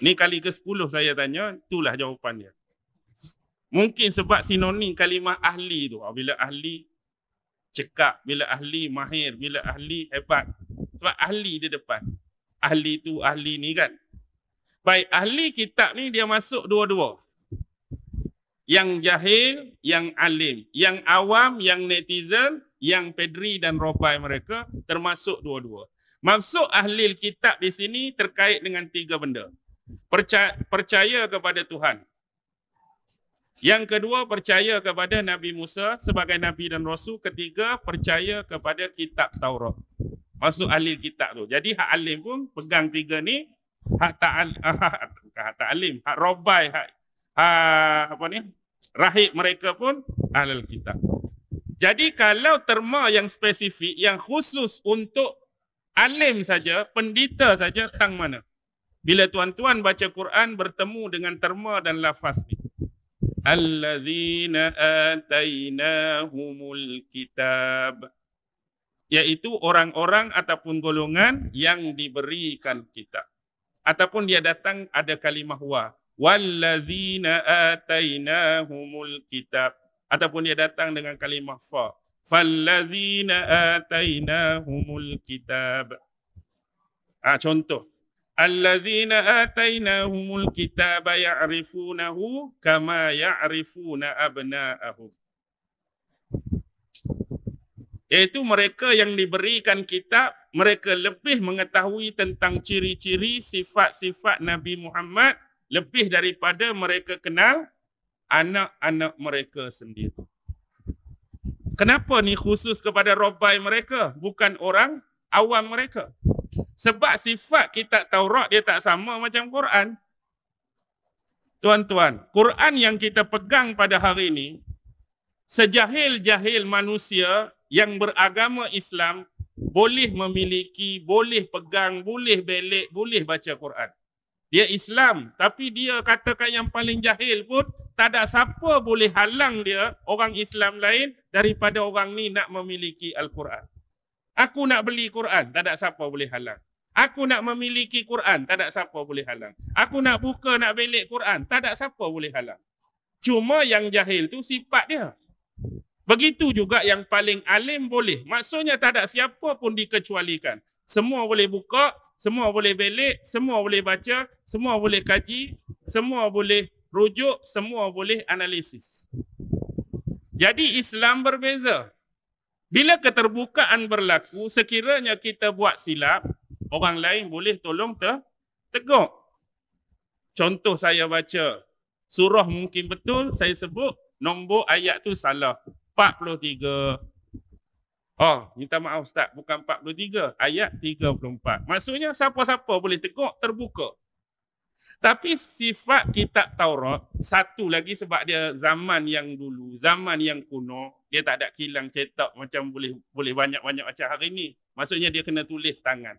Ni kali ke-10 saya tanya, itulah jawapan dia. Mungkin sebab sinonim kalimah ahli tu. Bila ahli cekap, bila ahli mahir, bila ahli hebat. Sebab ahli di depan. Ahli tu ahli ni kan. Baik, ahli kitab ni dia masuk dua-dua. Yang jahil, yang alim. Yang awam, yang netizen, yang pedri dan robai mereka termasuk dua-dua. Maksud ahli kitab di sini terkait dengan 3 benda. Percaya kepada Tuhan. Yang kedua, percaya kepada Nabi Musa sebagai Nabi dan Rasul. Ketiga, percaya kepada kitab Taurat. Maksud ahli kitab tu. Jadi hak alim pun pegang 3 ni. Hak ta'alim, hak robai, hak rahib mereka pun ahlul kitab. Jadi kalau terma yang spesifik, yang khusus untuk alim saja, pendeta saja, tang mana? Bila tuan-tuan baca Quran bertemu dengan terma dan lafaz ni. Allazina atainahumul kitab. Iaitu orang-orang ataupun golongan yang diberikan kitab. Ataupun dia datang ada kalimah wa. Wallazina atainahumul kitab. Ataupun dia datang dengan kalimah fa. Fallazina atainahumul kitab. Contoh. Allazina atainahumul kitab ya'rifunahu kama ya'rifuna abna'ahum. Iaitu mereka yang diberikan kitab, mereka lebih mengetahui tentang ciri-ciri sifat-sifat Nabi Muhammad lebih daripada mereka kenal anak-anak mereka sendiri. Kenapa ni khusus kepada robai mereka, bukan orang awam mereka? Sebab sifat kitab Taurat dia tak sama macam Quran. Tuan-tuan, Quran yang kita pegang pada hari ini, sejahil-jahil manusia yang beragama Islam boleh memiliki, boleh pegang, boleh belik, boleh baca Quran. Dia Islam, tapi dia katakan yang paling jahil pun tak ada siapa boleh halang dia, orang Islam lain, daripada orang ni nak memiliki Al-Quran. Aku nak beli Quran, tak ada siapa boleh halang. Aku nak memiliki Quran, tak ada siapa boleh halang. Aku nak buka, nak belik Quran, tak ada siapa boleh halang. Cuma yang jahil tu sifat dia. Begitu juga yang paling alim boleh. Maksudnya tak ada siapa pun dikecualikan. Semua boleh buka, semua boleh belik, semua boleh baca, semua boleh kaji, semua boleh rujuk, semua boleh analisis. Jadi Islam berbeza. Bila keterbukaan berlaku, sekiranya kita buat silap, orang lain boleh tolong tegur. Contoh saya baca, surah mungkin betul, saya sebut, nombor ayat tu salah. 43. Oh, minta maaf Ustaz, bukan 43, ayat 34. Maksudnya siapa-siapa boleh tegur, terbuka. Tapi sifat kitab Taurat, satu lagi sebab dia zaman yang dulu, zaman yang kuno, dia tak ada kilang cetak macam boleh banyak-banyak macam hari ni. Maksudnya dia kena tulis tangan.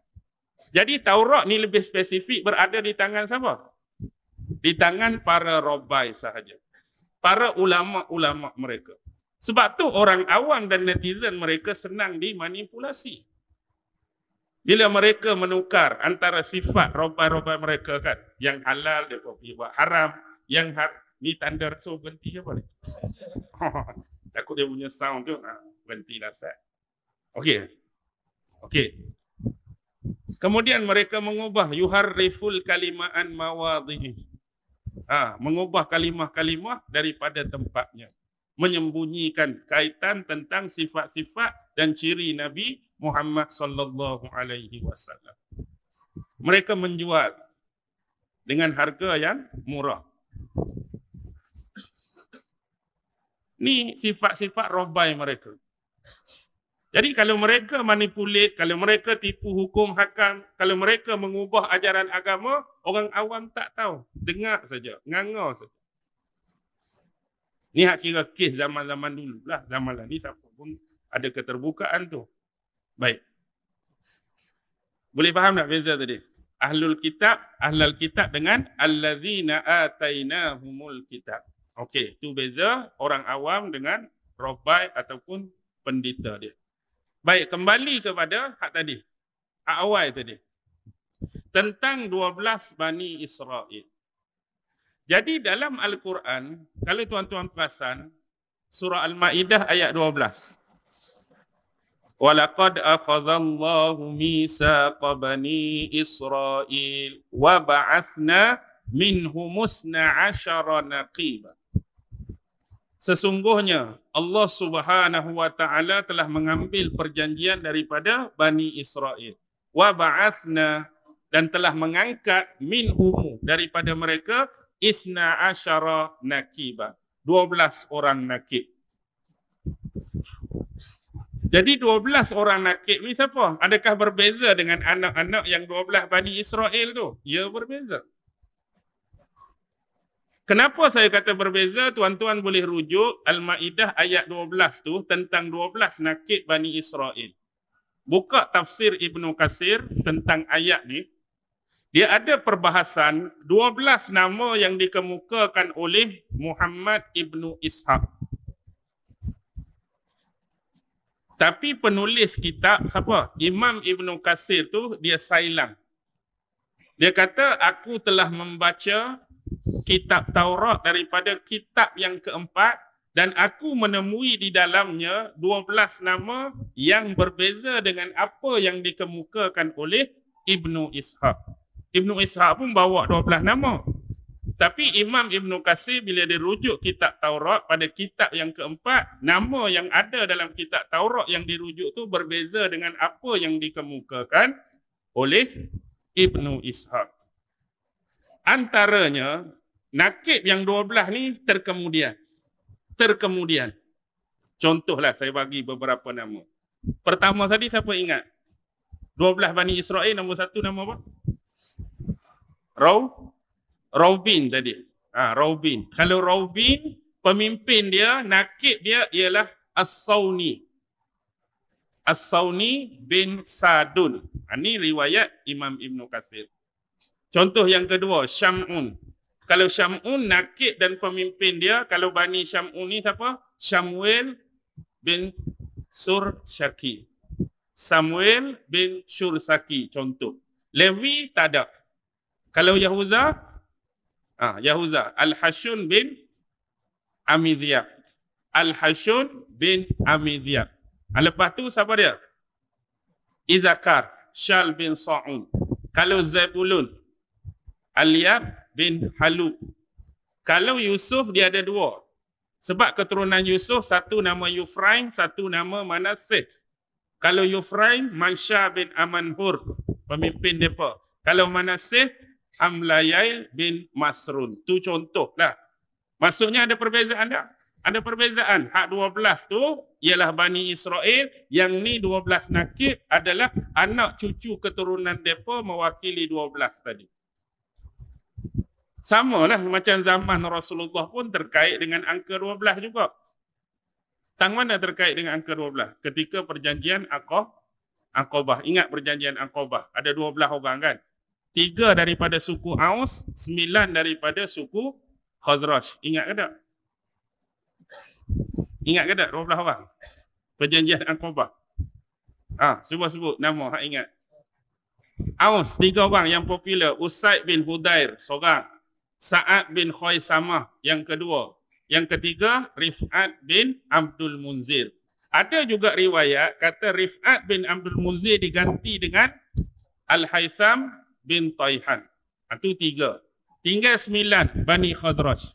Jadi Taurat ni lebih spesifik berada di tangan siapa? Di tangan para robai sahaja. Para ulama-ulama mereka. Sebab tu orang awam dan netizen mereka senang dimanipulasi. Bila mereka menukar antara sifat robai-robai mereka kan, yang halal dia pergi buat haram, yang ni tanda so berhenti apa ni? Takut dia punya sound tu, berhentilah Ustaz. Okey. Kemudian mereka mengubah yuharriful kalima'an mawadhi'i. Mengubah kalimah-kalimah daripada tempatnya. menyembunyikan kaitan tentang sifat-sifat dan ciri Nabi Muhammad sallallahu alaihi wasallam. Mereka menjual dengan harga yang murah. Ni sifat-sifat robai mereka. Jadi kalau mereka manipulate, kalau mereka tipu hukum hakam, kalau mereka mengubah ajaran agama, orang awam tak tahu. Dengar saja, nganga saja. Ni hak kira kes zaman-zaman dulu lah. Zaman ni siapa pun ada keterbukaan tu. Baik. Boleh faham tak beza tadi? Ahlul kitab dengan allazina atainahumul kitab. Okey, tu beza orang awam dengan robai ataupun pendeta dia. Baik, kembali kepada hak tadi. Hak awal tadi. Tentang 12 Bani Israel. Jadi dalam Al-Quran, kalau tuan-tuan perasan, surah Al-Ma'idah ayat 12. وَلَقَدْ أَخَذَ اللَّهُ مِيثَاقَ بَنِي إِسْرَائِيلَ وَبَعَثْنَا مِنْهُمُ 12 نَقِيبًا. Sesungguhnya Allah Subhanahu wa taala telah mengambil perjanjian daripada Bani Israel. Wa ba'athna, dan telah mengangkat minhum, daripada mereka, 12 naqiba, 12 orang nakib. Jadi 12 orang nakib ni siapa? Adakah berbeza dengan anak-anak yang 12 Bani Israel tu? Ya, berbeza. Kenapa saya kata berbeza? Tuan-tuan boleh rujuk Al-Ma'idah ayat 12 tu tentang 12 nakib Bani Israel. Buka tafsir Ibnu Katsir tentang ayat ni. Dia ada perbahasan 12 nama yang dikemukakan oleh Muhammad Ibnu Ishaq. Tapi penulis kitab siapa? Imam Ibnu Katsir tu dia sailang. Dia kata aku telah membaca kitab Taurat daripada kitab yang keempat dan aku menemui di dalamnya 12 nama yang berbeza dengan apa yang dikemukakan oleh Ibnu Ishaq. Ibnu Ishaq pun bawa 12 nama. Tapi Imam Ibnu Katsir bila dia rujuk kitab Taurat pada kitab yang keempat, nama yang ada dalam kitab Taurat yang dirujuk tu berbeza dengan apa yang dikemukakan oleh Ibnu Ishaq. Antaranya, nakib yang 12 ni terkemudian. Contohlah saya bagi beberapa nama. Pertama tadi siapa ingat? 12 Bani Israel, nombor satu nama apa? Raubin tadi. Raubin. Kalau Raubin, pemimpin dia, nakib dia ialah As-Sawni. As-Sawni bin Sadun. Ini riwayat Imam Ibnu Katsir. Contoh yang kedua, Syam'un. Kalau Syam'un, nakib dan pemimpin dia, kalau Bani Syam'un ni siapa? Samuel bin Surshaki. Samuel bin Shursaki, contoh. Levi tak ada. Kalau Yahuza, Yahuza, Al-Hashun bin Amiziyah. Al-Hashun bin Amiziyah. Lepas tu siapa dia? Izakar, Syal bin Sa'un. Kalau Zebulun, Al-Yab bin Halub. Kalau Yusuf dia ada dua. Sebab keturunan Yusuf, satu nama Yufraim, satu nama Manasseh. Kalau Yufraim, Mansha bin Amanhur, pemimpin mereka. Kalau Manasseh, Amlayail bin Masrun. Tu contoh lah. Maksudnya ada perbezaan tak? Ada perbezaan. Hak 12 tu ialah Bani Israel. Yang ni 12 nakib adalah anak cucu keturunan mereka mewakili 12 tadi. Sama lah macam zaman Rasulullah pun terkait dengan angka 12 juga. Tang mana terkait dengan angka 12? Ketika perjanjian Aqabah. Ingat perjanjian Aqabah. Ada 12 orang kan? 3 daripada suku Aus, 9 daripada suku Khazraj. Ingat ke tak? Ingat ke tak 12 orang? Perjanjian Aqabah. Cuba sebut nama, hak ingat. Aus, 3 orang yang popular. Usaid bin Hudair, seorang. Sa'ad bin Khaisamah, yang kedua. Yang ketiga, Rif'at bin Abdul Munzir. Ada juga riwayat kata Rif'at bin Abdul Munzir diganti dengan Al-Haytham bin Taihan. Itu 3. Tinggal 9 Bani Khazraj.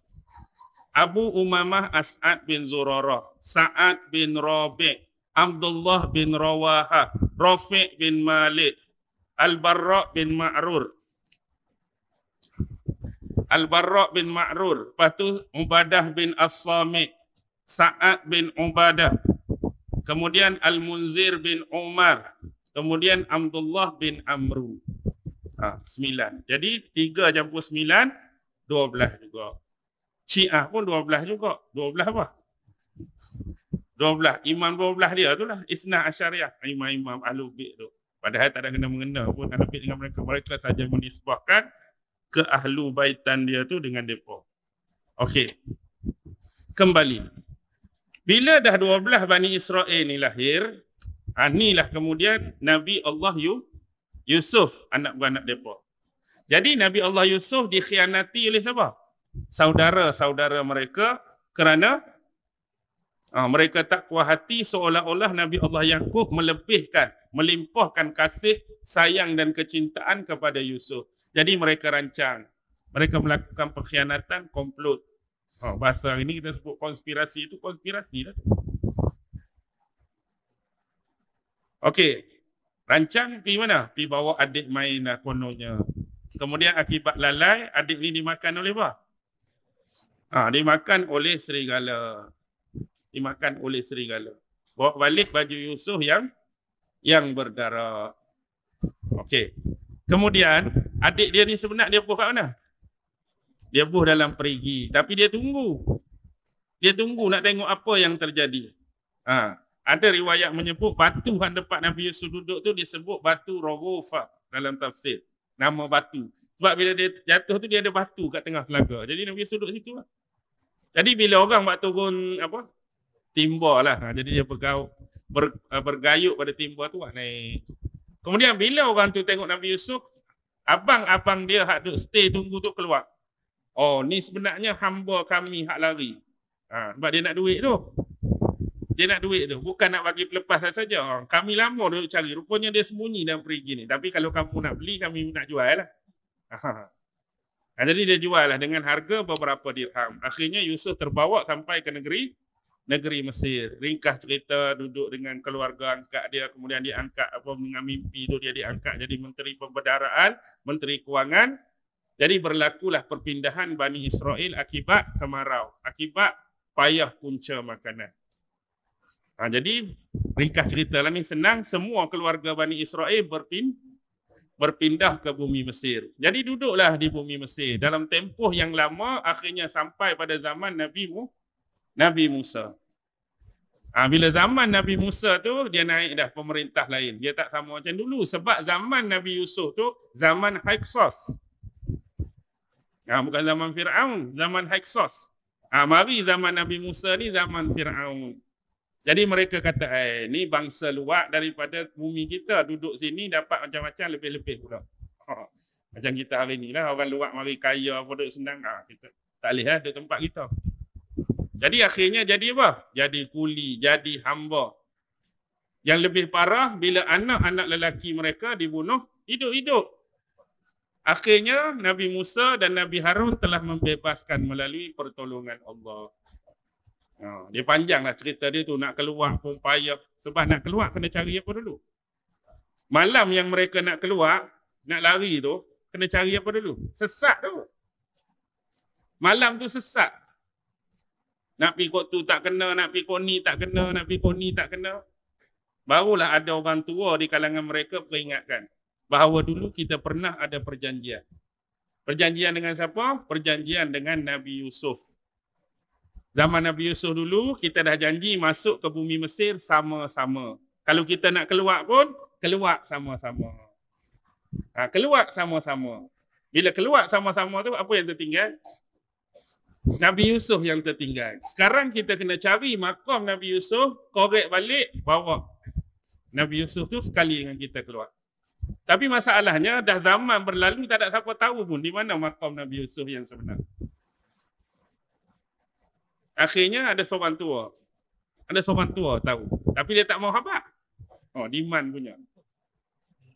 Abu Umamah As'ad bin Zurarah, Sa'ad bin Rabi', Abdullah bin Rawahah, Rafi' bin Malik, Al-Barra' bin Ma'rur, Al-Barra' bin Ma'rur, lepas tu Ubadah bin As-Samit, Sa'ad bin Ubadah, kemudian Al-Munzir bin Umar, kemudian Abdullah bin Amru. 9. Jadi 3 campur 9, 12 juga. Syiah pun 12 juga. 12 apa? 12. Imam 12 dia tu lah. Isnah Asyariah. Imam-imam Ahlul Bait tu. Padahal tak ada kena-mengena pun Ahlul Bait dengan mereka. Mereka saja menisbahkan ke Ahlu Baitan dia tu dengan mereka. Okey. Kembali. Bila dah 12 Bani Israel ni lahir, inilah kemudian Nabi Allah Yusuf, anak beranak mereka. Jadi Nabi Allah Yusuf dikhianati oleh siapa? Saudara-saudara mereka, kerana mereka tak puas hati seolah-olah Nabi Allah Yaqub melimpahkan kasih, sayang dan kecintaan kepada Yusuf. Jadi mereka rancang. Mereka melakukan pengkhianatan, komplot. Bahasa ini kita sebut konspirasi, itu konspirasi lah. Okey. Rancang pergi mana? Pergi bawa adik main lah kononnya. Kemudian akibat lalai, adik ni dimakan oleh apa? Dimakan oleh serigala. Dimakan oleh serigala. Bawa balik baju Yusuf yang berdarah. Okey. Kemudian adik dia ni sebenarnya dia buh kat mana? Dia buh dalam perigi. Tapi dia tunggu. Dia tunggu nak tengok apa yang terjadi. Ada riwayat menyebut batu yang dekat Nabi Yusuf duduk tu disebut batu Rogofa dalam tafsir. Nama batu. Sebab bila dia jatuh tu dia ada batu kat tengah telaga. Jadi Nabi Yusuf duduk situ lah. Jadi bila orang buat turun timba lah. Jadi dia bergayuk pada timba tu lah naik. Kemudian bila orang tu tengok Nabi Yusuf, abang-abang dia hak duk stay tunggu tu keluar. Oh, ni sebenarnya hamba kami hak lari. Sebab dia nak duit tu. Dia nak duit tu. Bukan nak bagi pelepas saja. Kami lama duduk cari. Rupanya dia sembunyi dalam perigi ni. Tapi kalau kamu nak beli, kami nak jual lah. Jadi dia jual lah dengan harga beberapa dirham. Akhirnya Yusuf terbawa sampai ke negeri Mesir. Ringkas cerita, duduk dengan keluarga angkat dia. Kemudian dia angkat dengan mimpi tu dia diangkat jadi Menteri Pembedaraan, Menteri Kewangan. Jadi berlakulah perpindahan Bani Israel akibat kemarau. Akibat payah punca makanan. Jadi ringkas cerita lah ni senang, semua keluarga Bani Israel berpindah ke bumi Mesir. Jadi duduklah di bumi Mesir. Dalam tempoh yang lama akhirnya sampai pada zaman Nabi Musa. Bila zaman Nabi Musa tu dia naik dah pemerintah lain. Dia tak sama macam dulu sebab zaman Nabi Yusuf tu zaman Hyksos. Bukan zaman Fir'aun, zaman Hyksos. Mari zaman Nabi Musa ni zaman Fir'aun. Jadi mereka kata, ni bangsa luar daripada bumi kita. Duduk sini dapat macam-macam lebih-lebih pula. Macam kita hari ni lah. Orang luar mari kaya, duduk senang. Kita tak boleh duduk tempat kita. Jadi akhirnya jadi apa? Jadi kuli, jadi hamba. Yang lebih parah, bila anak-anak lelaki mereka dibunuh, hidup-hidup. Akhirnya Nabi Musa dan Nabi Harun telah membebaskan melalui pertolongan Allah. Dia panjanglah cerita dia tu, nak keluar pun payah. Sebab nak keluar kena cari apa dulu? Malam yang mereka nak keluar, nak lari tu, kena cari apa dulu? Sesat tu. Malam tu sesat. Nak pergi kot tu tak kena, nak pergi kot ni tak kena, nak pergi kot ni tak kena. Barulah ada orang tua di kalangan mereka peringatkan bahawa dulu kita pernah ada perjanjian. Perjanjian dengan siapa? Perjanjian dengan Nabi Yusuf. Zaman Nabi Yusuf dulu, kita dah janji masuk ke bumi Mesir sama-sama. Kalau kita nak keluar pun, keluar sama-sama. Keluar sama-sama. Bila keluar sama-sama tu, apa yang tertinggal? Nabi Yusuf yang tertinggal. Sekarang kita kena cari makam Nabi Yusuf, korek balik, bawa Nabi Yusuf tu sekali dengan kita keluar. Tapi masalahnya, dah zaman berlalu, tak ada siapa tahu pun di mana makam Nabi Yusuf yang sebenar. Akhirnya ada seorang tua. Ada seorang tua tahu. Tapi dia tak mau khabar. Demand punya.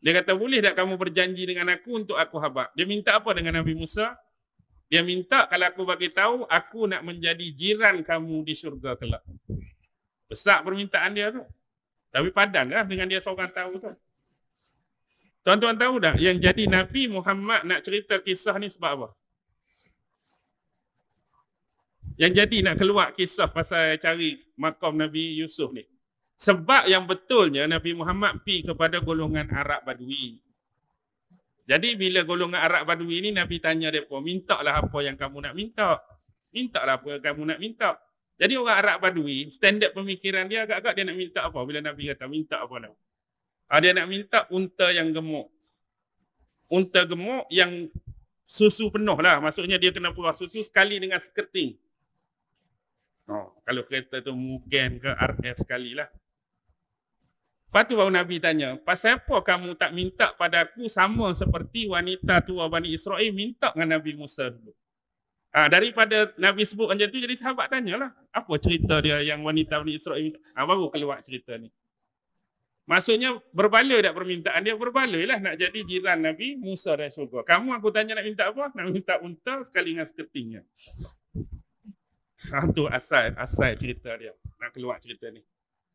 Dia kata, boleh tak kamu berjanji dengan aku untuk aku khabar? Dia minta apa dengan Nabi Musa? Dia minta kalau aku bagi tahu, aku nak menjadi jiran kamu di syurga kelak. Besar permintaan dia tu. Tapi padan lah dengan dia seorang tahu tu. Tuan-tuan tahu tak yang jadi Nabi Muhammad nak cerita kisah ni sebab apa? Yang jadi nak keluar kisah pasal cari makam Nabi Yusuf ni. Sebab yang betulnya Nabi Muhammad pergi kepada golongan Arab Badui. Jadi bila golongan Arab Badui ni Nabi tanya mereka, mintalah apa yang kamu nak minta. Mintalah apa yang kamu nak minta. Jadi orang Arab Badui, standard pemikiran dia agak-agak dia nak minta apa bila Nabi kata minta apa nak. Dia nak minta unta yang gemuk. Unta gemuk yang susu penuh lah. Maksudnya dia kena perah susu sekali dengan skirting. Kalau kereta tu mungkin ke RS sekali lah. Lepas tu baru Nabi tanya, pasal apa kamu tak minta pada aku sama seperti wanita tua Bani Israel minta dengan Nabi Musa dulu. Daripada Nabi sebut macam tu, jadi sahabat tanyalah, apa cerita dia yang wanita Bani Israel minta? Baru keluar cerita ni. Maksudnya berbaloi tak permintaan dia? Berbaloi lah nak jadi jiran Nabi Musa dan syurga. Kamu aku tanya nak minta apa? Nak minta unta sekali dengan skirtingnya. Itu asal cerita dia. Nak keluar cerita ni.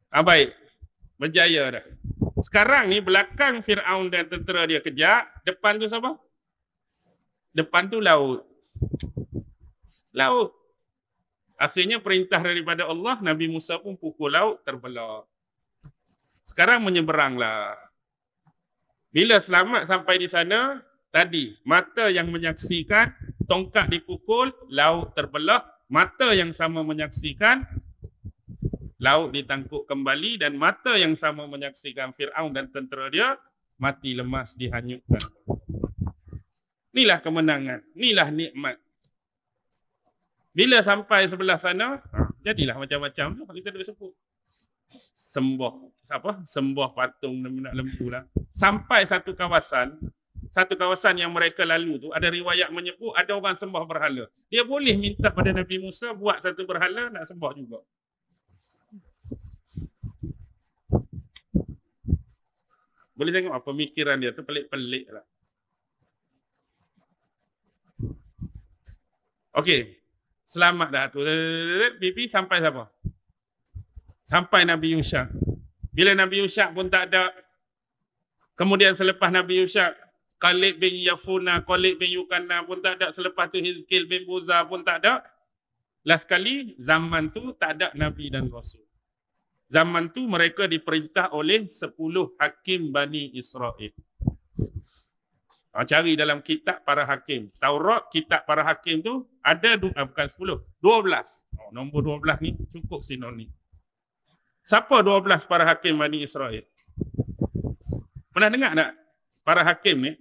Baik. Berjaya dah. Sekarang ni belakang Fir'aun dan tentera dia kejar. Depan tu siapa? Depan tu laut. Laut. Akhirnya perintah daripada Allah, Nabi Musa pun pukul laut terbelah. Sekarang menyeberanglah. Bila selamat sampai di sana, tadi mata yang menyaksikan tongkat dipukul, laut terbelah. Mata yang sama menyaksikan laut ditangkuk kembali dan mata yang sama menyaksikan Fir'aun dan tentera dia mati lemas dihanyutkan. Inilah kemenangan, inilah nikmat. Bila sampai sebelah sana, jadilah macam-macam tu kita dah sebut. Sembah patung nak lembu lah. Sampai satu kawasan yang mereka lalu tu, ada riwayat menyebut ada orang sembah berhala. Dia boleh minta pada Nabi Musa buat satu berhala nak sembah juga. Boleh tengok apa pemikiran dia tu pelik-pelik lah. Okey. Selamat dah tu. Pipi sampai siapa? Sampai Nabi Yusha. Bila Nabi Yusha pun tak ada. Kemudian selepas Nabi Yusha, Khalid bin Yafuna, Khalid bin Yukana pun tak ada. Selepas tu Hizkil bin Buza pun tak ada. Last kali, zaman tu tak ada Nabi dan Rasul. Zaman tu mereka diperintah oleh 10 hakim Bani Israel. Cari dalam kitab para hakim. Taurat, kitab para hakim tu ada bukan 10, 12. Nombor 12 ni cukup sinonim. Siapa 12 para hakim Bani Israel? Pernah dengar tak para hakim ni?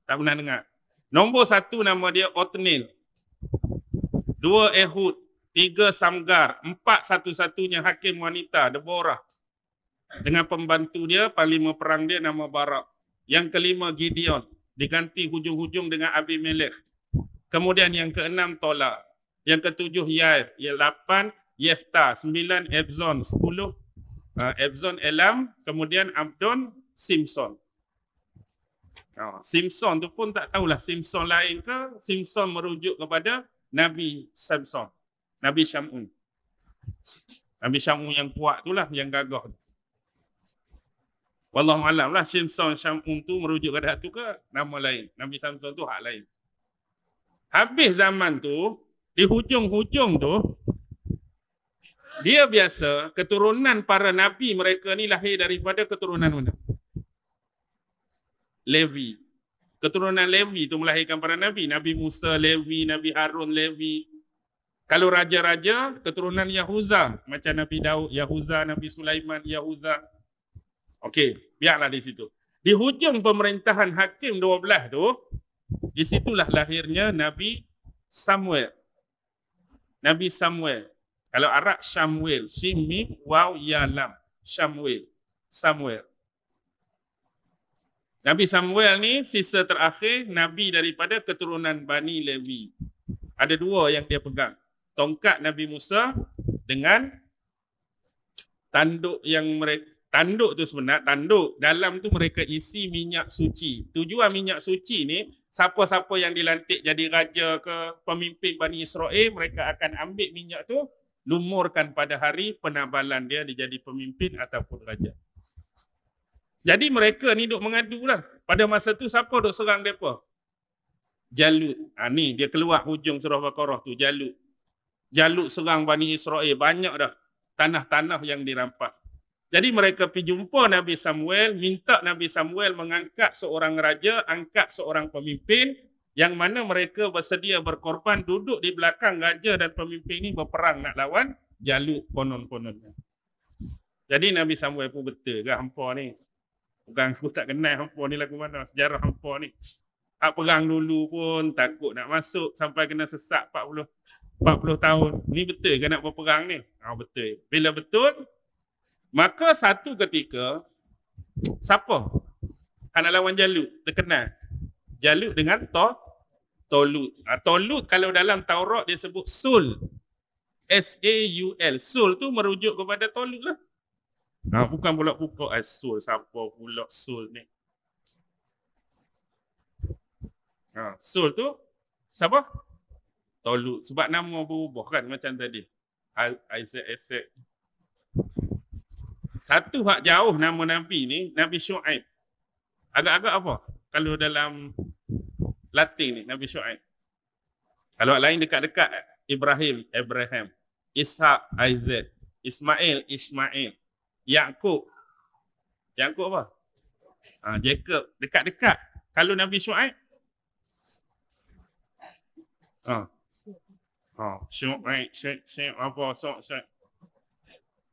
Tak pernah dengar. Nombor 1 nama dia Otniel. 2 Ehud. 3 Samgar. 4 satu-satunya hakim wanita, Deborah. Dengan pembantu dia, panglima perang dia nama Barak. Yang kelima Gideon. Diganti hujung-hujung dengan Abimelech. Kemudian yang ke-6 Tola. Yang ke-7 Yair. Yang 8 Yefta. 9 Ebzon. 10 Ebzon Elam. Kemudian Abdon Simpson. Simpson tu pun tak tahulah Simpson lain ke. Simpson merujuk kepada Nabi Samson. Nabi Syamun. Nabi Syamun yang kuat tu lah, yang gagah tu. Wallahualam lah, Simpson Syamun tu merujuk kepada tu ke nama lain. Nabi Samson tu hak lain. Habis zaman tu, di hujung-hujung tu, dia biasa keturunan para Nabi mereka ni lahir daripada keturunan mana? Levi. Keturunan Levi itu melahirkan para Nabi. Nabi Musa, Levi, Nabi Harun, Levi. Kalau raja-raja, keturunan Yahuza. Macam Nabi Daud, Yahuza, Nabi Sulaiman, Yahuza. Okey, biarlah di situ. Di hujung pemerintahan Hakim 12 tu, di situlah lahirnya Nabi Samuel. Nabi Samuel. Kalau Arab, Samuel. Shim, Mim, Waw, Ya, Lam. Samuel. Samuel. Nabi Samuel ni sisa terakhir Nabi daripada keturunan Bani Levi. Ada 2 yang dia pegang. Tongkat Nabi Musa dengan tanduk yang mereka, tanduk tu sebenarnya, tanduk dalam tu mereka isi minyak suci. Tujuan minyak suci ni siapa-siapa yang dilantik jadi raja ke pemimpin Bani Israel, mereka akan ambil minyak tu, lumurkan pada hari penabalan dia jadi pemimpin ataupun raja. Jadi mereka ni duk mengadu lah. Pada masa tu siapa duk serang mereka? Jalut. Ni dia keluar hujung surah Baqarah tu, Jalut. Jalut serang Bani Israel, banyak dah tanah-tanah yang dirampas. Jadi mereka pergi jumpa Nabi Samuel, minta Nabi Samuel mengangkat seorang raja, angkat seorang pemimpin, yang mana mereka bersedia berkorban, duduk di belakang raja dan pemimpin ini berperang nak lawan Jalut konon-kononnya. Jadi Nabi Samuel pun betul ke hampa ni? Bukan aku tak kenal hampa ni lagu mana, sejarah hampa ni. Hak perang dulu pun takut nak masuk sampai kena sesak 40 tahun. Ni betul ke nak berperang ni? Betul. Bila betul, maka satu ketika, siapa? Nak lawan Jalut, terkenal. Jalut dengan Tolut. Tolut kalau dalam Taurat dia sebut Sul. S-A-U-L. Sul tu merujuk kepada Tolut lah. Bukan pula pukul Sul. Siapa pula Sul ni? Sul tu, siapa? Tolut. Sebab nama berubah kan macam tadi. Isaac. Satu hak jauh nama Nabi ni, Nabi Syuaib. Agak-agak apa? Kalau dalam Latin ni, Nabi Syuaib. Kalau lain dekat-dekat, Abraham. Ishak, Isaac. Ismail. Yakub apa? Jacob. Dekat-dekat. Kalau Nabi Syuaib? Syuaib apa? Syuaib.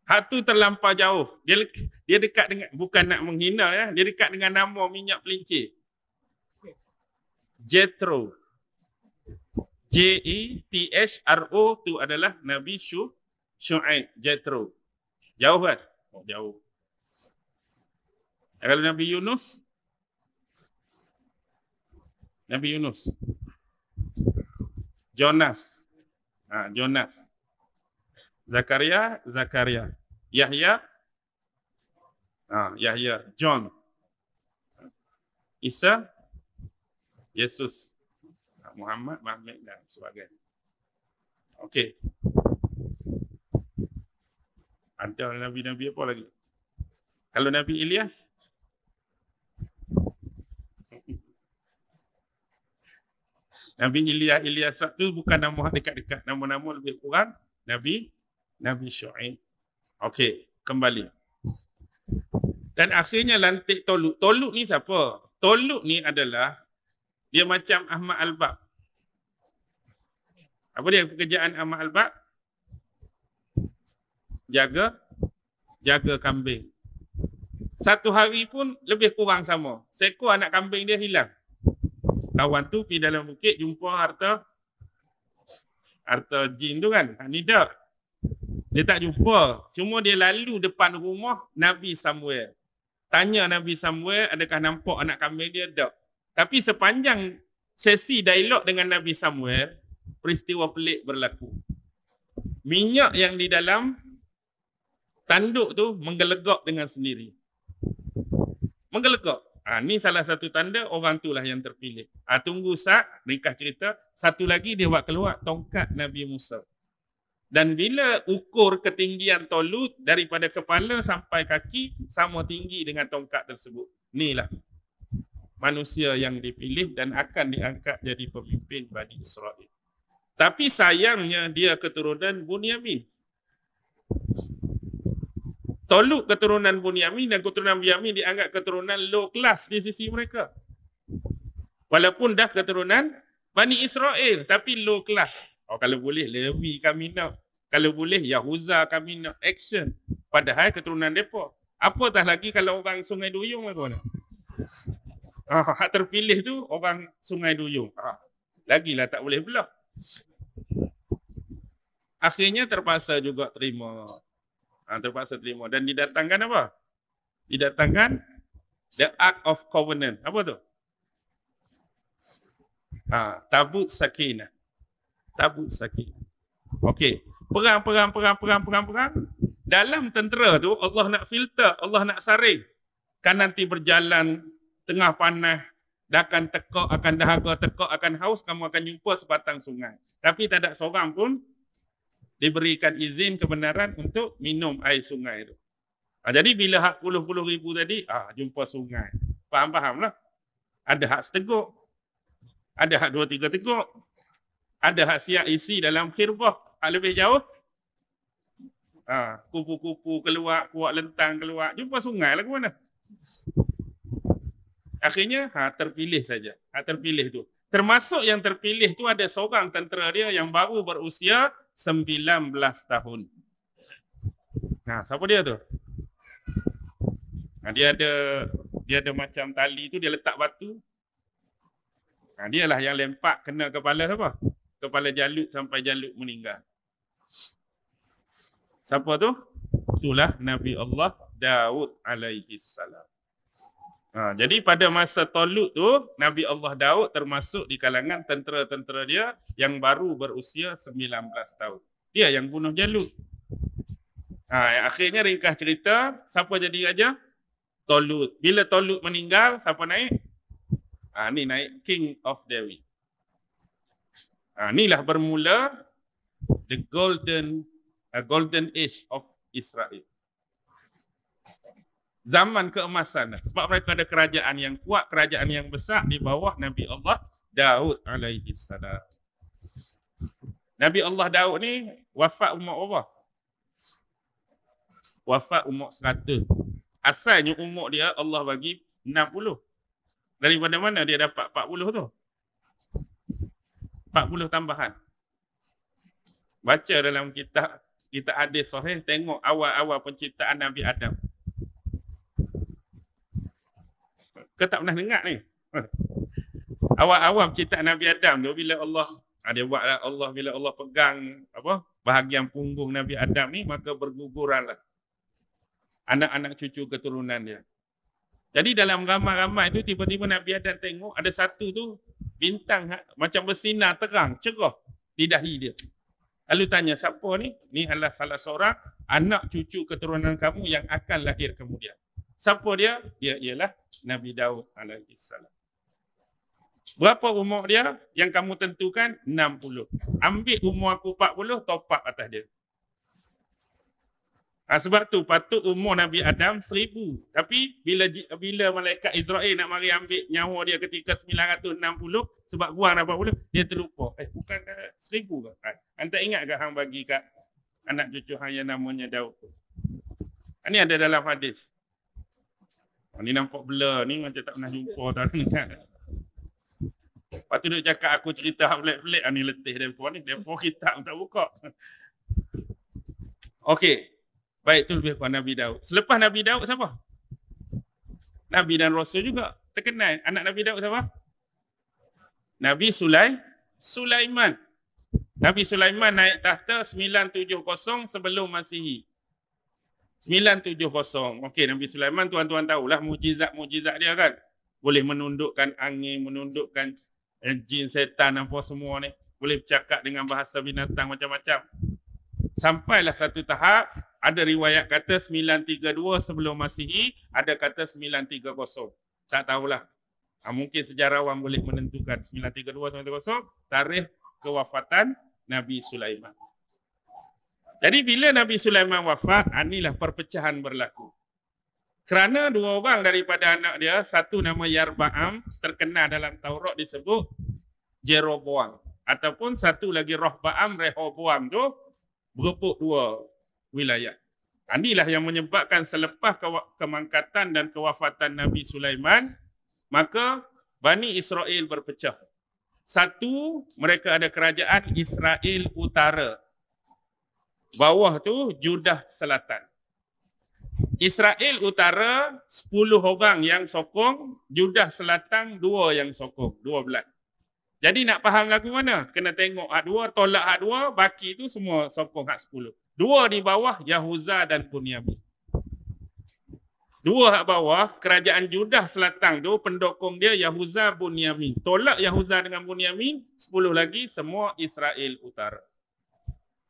Hak tu terlampau jauh. Dia dekat dengan, bukan nak menghina ya, dia dekat dengan nama minyak pelincir. Jethro. Jethro tu adalah Nabi Syuaib. Jethro. Jauh kan? Jauh. Kalau Nabi Yunus? Jonas. Jonas. Zakaria. Yahya. John. Isa. Yesus. Muhammad dan sebagainya. Okey. Ada Nabi-Nabi apa lagi? Kalau Nabi Ilyas? Nabi Ilyas tu bukan nama dekat-dekat. Nama-nama lebih kurang. Nabi Syuaib. Okey, kembali. Dan akhirnya lantik Tolut. Tolut ni siapa? Tolut ni adalah, dia macam Ahmad Al-Bab. Apa dia pekerjaan Ahmad Al-Bab? Jaga kambing. Satu hari pun lebih kurang sama. Seekor anak kambing dia hilang. Kawan tu pergi dalam bukit jumpa harta jin tu kan. Ni dah. Dia tak jumpa. Cuma dia lalu depan rumah Nabi Samuel. Tanya Nabi Samuel, adakah nampak anak kambing dia? Tak. Tapi sepanjang sesi dialog dengan Nabi Samuel, peristiwa pelik berlaku. Minyak yang di dalam tanduk tu menggelegak dengan sendiri. Menggelegak. Ni salah satu tanda orang itulah yang terpilih. Tunggu ringkas cerita. Satu lagi dia buat keluar tongkat Nabi Musa. Dan bila ukur ketinggian Tolut daripada kepala sampai kaki sama tinggi dengan tongkat tersebut. Inilah manusia yang dipilih dan akan diangkat jadi pemimpin Bani Israel. Tapi sayangnya dia keturunan Bunyamin. Tolut keturunan Bunyamin dan keturunan Bunyamin dianggap keturunan low class di sisi mereka. Walaupun dah keturunan Bani Israel tapi low class. Kalau boleh Lewi kami nak. Kalau boleh Yahuza kami nak action. Padahal keturunan mereka. Apatah lagi kalau orang Sungai Duyung mereka nak. Hak terpilih tu orang Sungai Duyung. Lagilah tak boleh belah. Akhirnya terpaksa juga terima. Dan didatangkan apa? Didatangkan the Ark of Covenant. Apa tu? Tabut Sakinah. Okey. Perang. Dalam tentera tu Allah nak filter, Allah nak saring. Kan nanti berjalan tengah panas, akan tekok, akan dahaga, tekok, akan haus, kamu akan jumpa sebatang sungai. Tapi tak ada seorang pun diberikan izin kebenaran untuk minum air sungai itu. Jadi bila hak puluh-puluh ribu tadi, jumpa sungai. Faham-faham lah. Ada hak seteguk, ada hak 2-3 teguk, ada hak siap isi dalam khirbah. Hak lebih jauh, kupu-kupu keluar, kuak lentang keluar, jumpa sungai lah ke mana. Akhirnya terpilih saja. Terpilih tu. Termasuk yang terpilih tu ada seorang tentera dia yang baru berusia 19 tahun. Siapa dia tu? Dia ada macam tali tu, dia letak batu. Dialah yang lempak kena kepala siapa? Kepala Jalut sampai Jalut meninggal. Siapa tu? Itulah Nabi Allah Daud alaihi salam. Jadi pada masa Talut tu, Nabi Allah Daud termasuk di kalangan tentera-tentera dia yang baru berusia 19 tahun. Dia yang bunuh Jalut. Akhirnya ringkas cerita, siapa jadi raja? Talut. Bila Talut meninggal, siapa naik? Ni naik King of David. Inilah bermula the golden age of Israel. Zaman keemasan. Sebab mereka ada kerajaan yang kuat, kerajaan yang besar di bawah Nabi Allah Daud alaihi salam. Nabi Allah Daud ni wafat umur apa? Wafat umur 100. Asalnya umur dia Allah bagi 60. Daripada mana dia dapat 40 tu? 40 tambahan. Baca dalam kitab hadis sahih, tengok awal-awal penciptaan Nabi Adam. Kau tak pernah dengar ni? Awal-awal penciptaan Nabi Adam tu, bila Allah bila Allah pegang bahagian punggung Nabi Adam ni, maka berguguranlah anak-anak cucu keturunan dia. Jadi dalam ramai-ramai tu, tiba-tiba Nabi Adam tengok ada satu tu bintang macam bersinar terang, cerah di dahi dia. Lalu tanya, siapa ni? Ni adalah salah seorang anak cucu keturunan kamu yang akan lahir kemudian. Siapa dia? Dia ialah Nabi Daud alaihi salam. Berapa umur dia? Yang kamu tentukan 60. Ambil umur aku 40, top up atas dia. Sebab tu patut umur Nabi Adam 1000. Tapi bila malaikat Israel nak mari ambil nyawa dia ketika 960, sebab buang 80, dia terlupa. Bukan 1000 ke? Anda ingat ke hang bagi kat anak cucu hang yang namanya Daud tu? Ini ada dalam hadis. Ni nampak blur ni, macam tak pernah jumpa, tak ingat. Lepas tu duk cakap aku cerita hak pelik-pelik, ni letih mereka ni. Mereka kitab tak buka. Okey. Baik, itu lebih kepada Nabi Daud. Selepas Nabi Daud siapa? Nabi dan Rasul juga terkenal. Anak Nabi Daud siapa? Nabi Sulaiman. Nabi Sulaiman naik tahta 970 sebelum Masihi. 970. Okey, Nabi Sulaiman tuan-tuan tahulah mujizat-mujizat dia kan. Boleh menundukkan angin, menundukkan jin, setan apa semua ni. Boleh bercakap dengan bahasa binatang macam-macam. Sampailah satu tahap, ada riwayat kata 932 sebelum Masihi, ada kata 930. Tak tahulah. Mungkin sejarawan boleh menentukan 932-930 tarikh kewafatan Nabi Sulaiman. Jadi bila Nabi Sulaiman wafat, inilah perpecahan berlaku. Kerana dua orang daripada anak dia, satu nama Yarba'am, terkenal dalam Taurat disebut Jeroboam. Ataupun satu lagi Rohba'am, Rehoboam tu berebut dua wilayah. Inilah yang menyebabkan selepas kemangkatan dan kewafatan Nabi Sulaiman, maka Bani Israel berpecah. Satu, mereka ada kerajaan Israel Utara. Bawah tu Judah Selatan. Israel Utara 10 orang yang sokong, Judah Selatan 2 yang sokong, 12. Jadi nak faham lagu mana? Kena tengok hak 2, tolak hak 2, baki tu semua sokong hak 10. 2 di bawah Yahuza dan Bunyamin. 2 hak bawah, kerajaan Judah Selatan tu pendukung dia Yahuza, Bunyamin. Tolak Yahuza dengan Bunyamin, 10 lagi semua Israel Utara.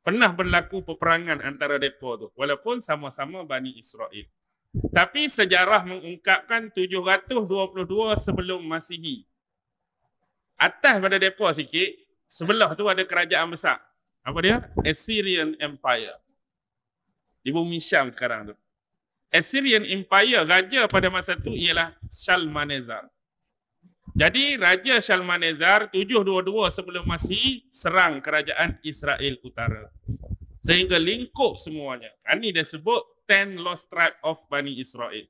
Pernah berlaku peperangan antara mereka tu, walaupun sama-sama Bani Israel. Tapi sejarah mengungkapkan 722 sebelum Masihi. Atas pada depa sikit, sebelah tu ada kerajaan besar. Apa dia? Assyrian Empire. Di bumi Syam sekarang tu. Assyrian Empire, raja pada masa tu ialah Shalmaneser. Jadi Raja Shalmaneser 722 sebelum Masihi serang kerajaan Israel Utara. Sehingga lingkup semuanya. Ini dia sebut 10 Lost Tribe of Bani Israel.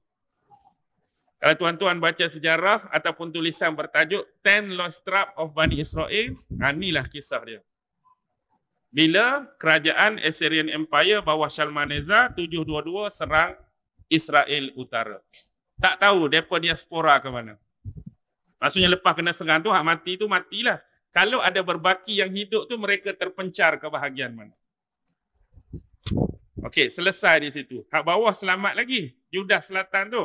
Kalau tuan-tuan baca sejarah ataupun tulisan bertajuk 10 Lost Tribe of Bani Israel, inilah kisah dia. Bila kerajaan Assyrian Empire bawah Shalmaneser 722 serang Israel Utara. Tak tahu mereka diaspora ke mana. Maksudnya lepas kena serang tu, hak mati tu matilah. Kalau ada berbaki yang hidup tu, mereka terpencar ke bahagian mana. Okey, selesai di situ. Hak bawah selamat lagi. Judah Selatan tu.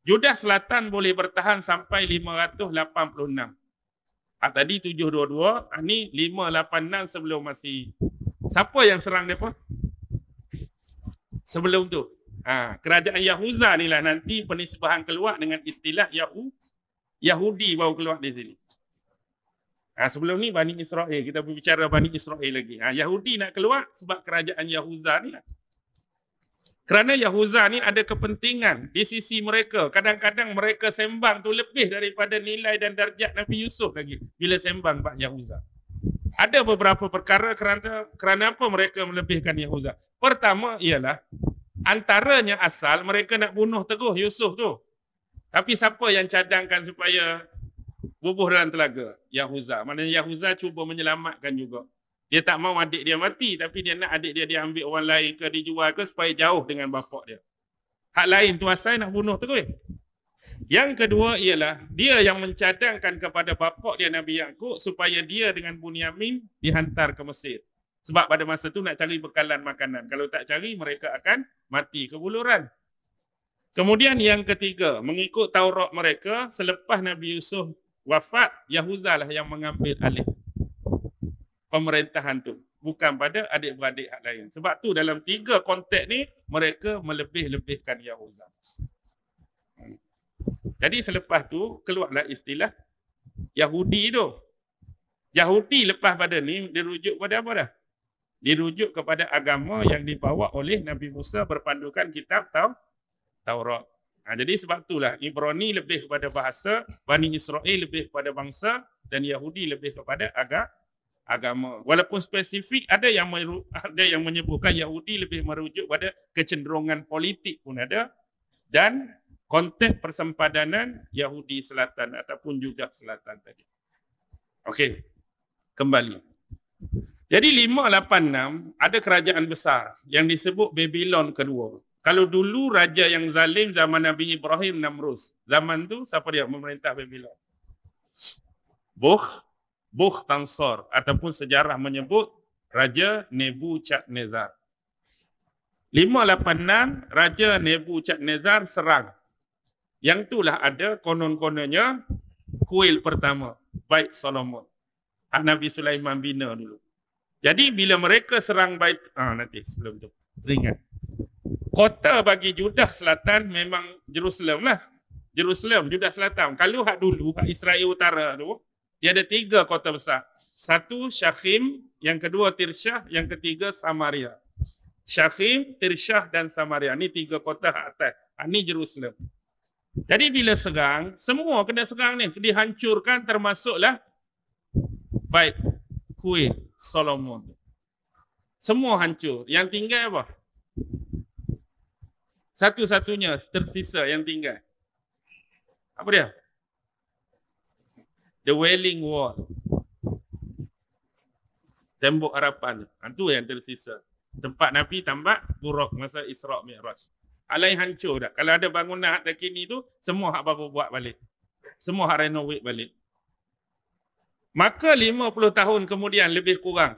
Judah Selatan boleh bertahan sampai 586. Tadi 722, ni 586 sebelum Masihi. Siapa yang serang mereka? Sebelum tu. Kerajaan Yahuza ni lah nanti penisbahan keluar dengan istilah Yahudi baru keluar di sini. Sebelum ni Bani Israel, kita berbicara Bani Israel lagi. Yahudi nak keluar sebab kerajaan Yahuza ni lah. Kerana Yahuza ni ada kepentingan di sisi mereka. Kadang-kadang mereka sembang tu lebih daripada nilai dan darjat Nabi Yusuf lagi bila sembang Pak Yahuza. Ada beberapa perkara kerana apa mereka melebihkan Yahuza. Pertama ialah antaranya asal mereka nak bunuh terus Yusuf tu. Tapi siapa yang cadangkan supaya bubuh dalam telaga? Yahuza. Maknanya Yahuza cuba menyelamatkan juga. Dia tak mau adik dia mati, tapi dia nak adik dia diambil orang lain ke dijual ke supaya jauh dengan bapak dia. Hak lain tu asal nak bunuh terus. Yang kedua ialah dia yang mencadangkan kepada bapak dia Nabi Yaqub supaya dia dengan Bunyamin dihantar ke Mesir. Sebab pada masa tu nak cari bekalan makanan. Kalau tak cari mereka akan mati kebuluran. Kemudian yang ketiga, mengikut Taurat mereka, selepas Nabi Yusuf wafat, Yahuza lah yang mengambil alih pemerintahan tu. Bukan pada adik-beradik hak lain. Sebab tu dalam tiga konteks ni, mereka melebih-lebihkan Yahuza. Jadi selepas tu, keluarlah istilah Yahudi tu. Yahudi lepas pada ni, dirujuk pada apa dah? Dirujuk kepada agama yang dibawa oleh Nabi Musa berpandukan kitab Taurat. Jadi sebab itulah Ibrani lebih kepada bahasa, Bani Israel lebih kepada bangsa dan Yahudi lebih kepada agama. Walaupun spesifik ada yang menyebutkan Yahudi lebih merujuk pada kecenderungan politik pun ada dan konteks persempadanan Yahudi Selatan ataupun Judah Selatan tadi. Okey. Kembali. Jadi 586 ada kerajaan besar yang disebut Babylon kedua. Kalau dulu raja yang zalim zaman Nabi Ibrahim, Namrus. Zaman tu siapa dia memerintah Babylon? Bukhtansar ataupun sejarah menyebut Raja Nebuchadnezzar. 586 Raja Nebuchadnezzar serang. Yang itulah ada konon-kononnya kuil pertama, Bait Solomon. Nabi Sulaiman bina dulu. Jadi bila mereka serang bait, nanti sebelum tu teringat. Kota bagi Judah Selatan memang Jerusalem lah. Jerusalem, Judah Selatan. Kalau hak dulu, hak Israel Utara tu, dia ada 3 kota besar. Satu Shachim, yang kedua Tirsyah, yang ketiga Samaria. Shachim, Tirsyah dan Samaria. Ini 3 kota hak atas. Ini Jerusalem. Jadi bila serang, semua kena serang ni. Dihancurkan termasuklah baik kuil Solomon. Semua hancur. Yang tinggal apa? Satu-satunya tersisa yang tinggal. Apa dia? The Wailing Wall. Tembok harapan. Itu yang tersisa. Tempat Nabi tambak buruk masa Isra' Mi'raj. Lain hancur dah. Kalau ada bangunan hak terkini tu, semua hak baru buat balik. Semua hak renovate balik. Maka 50 tahun kemudian lebih kurang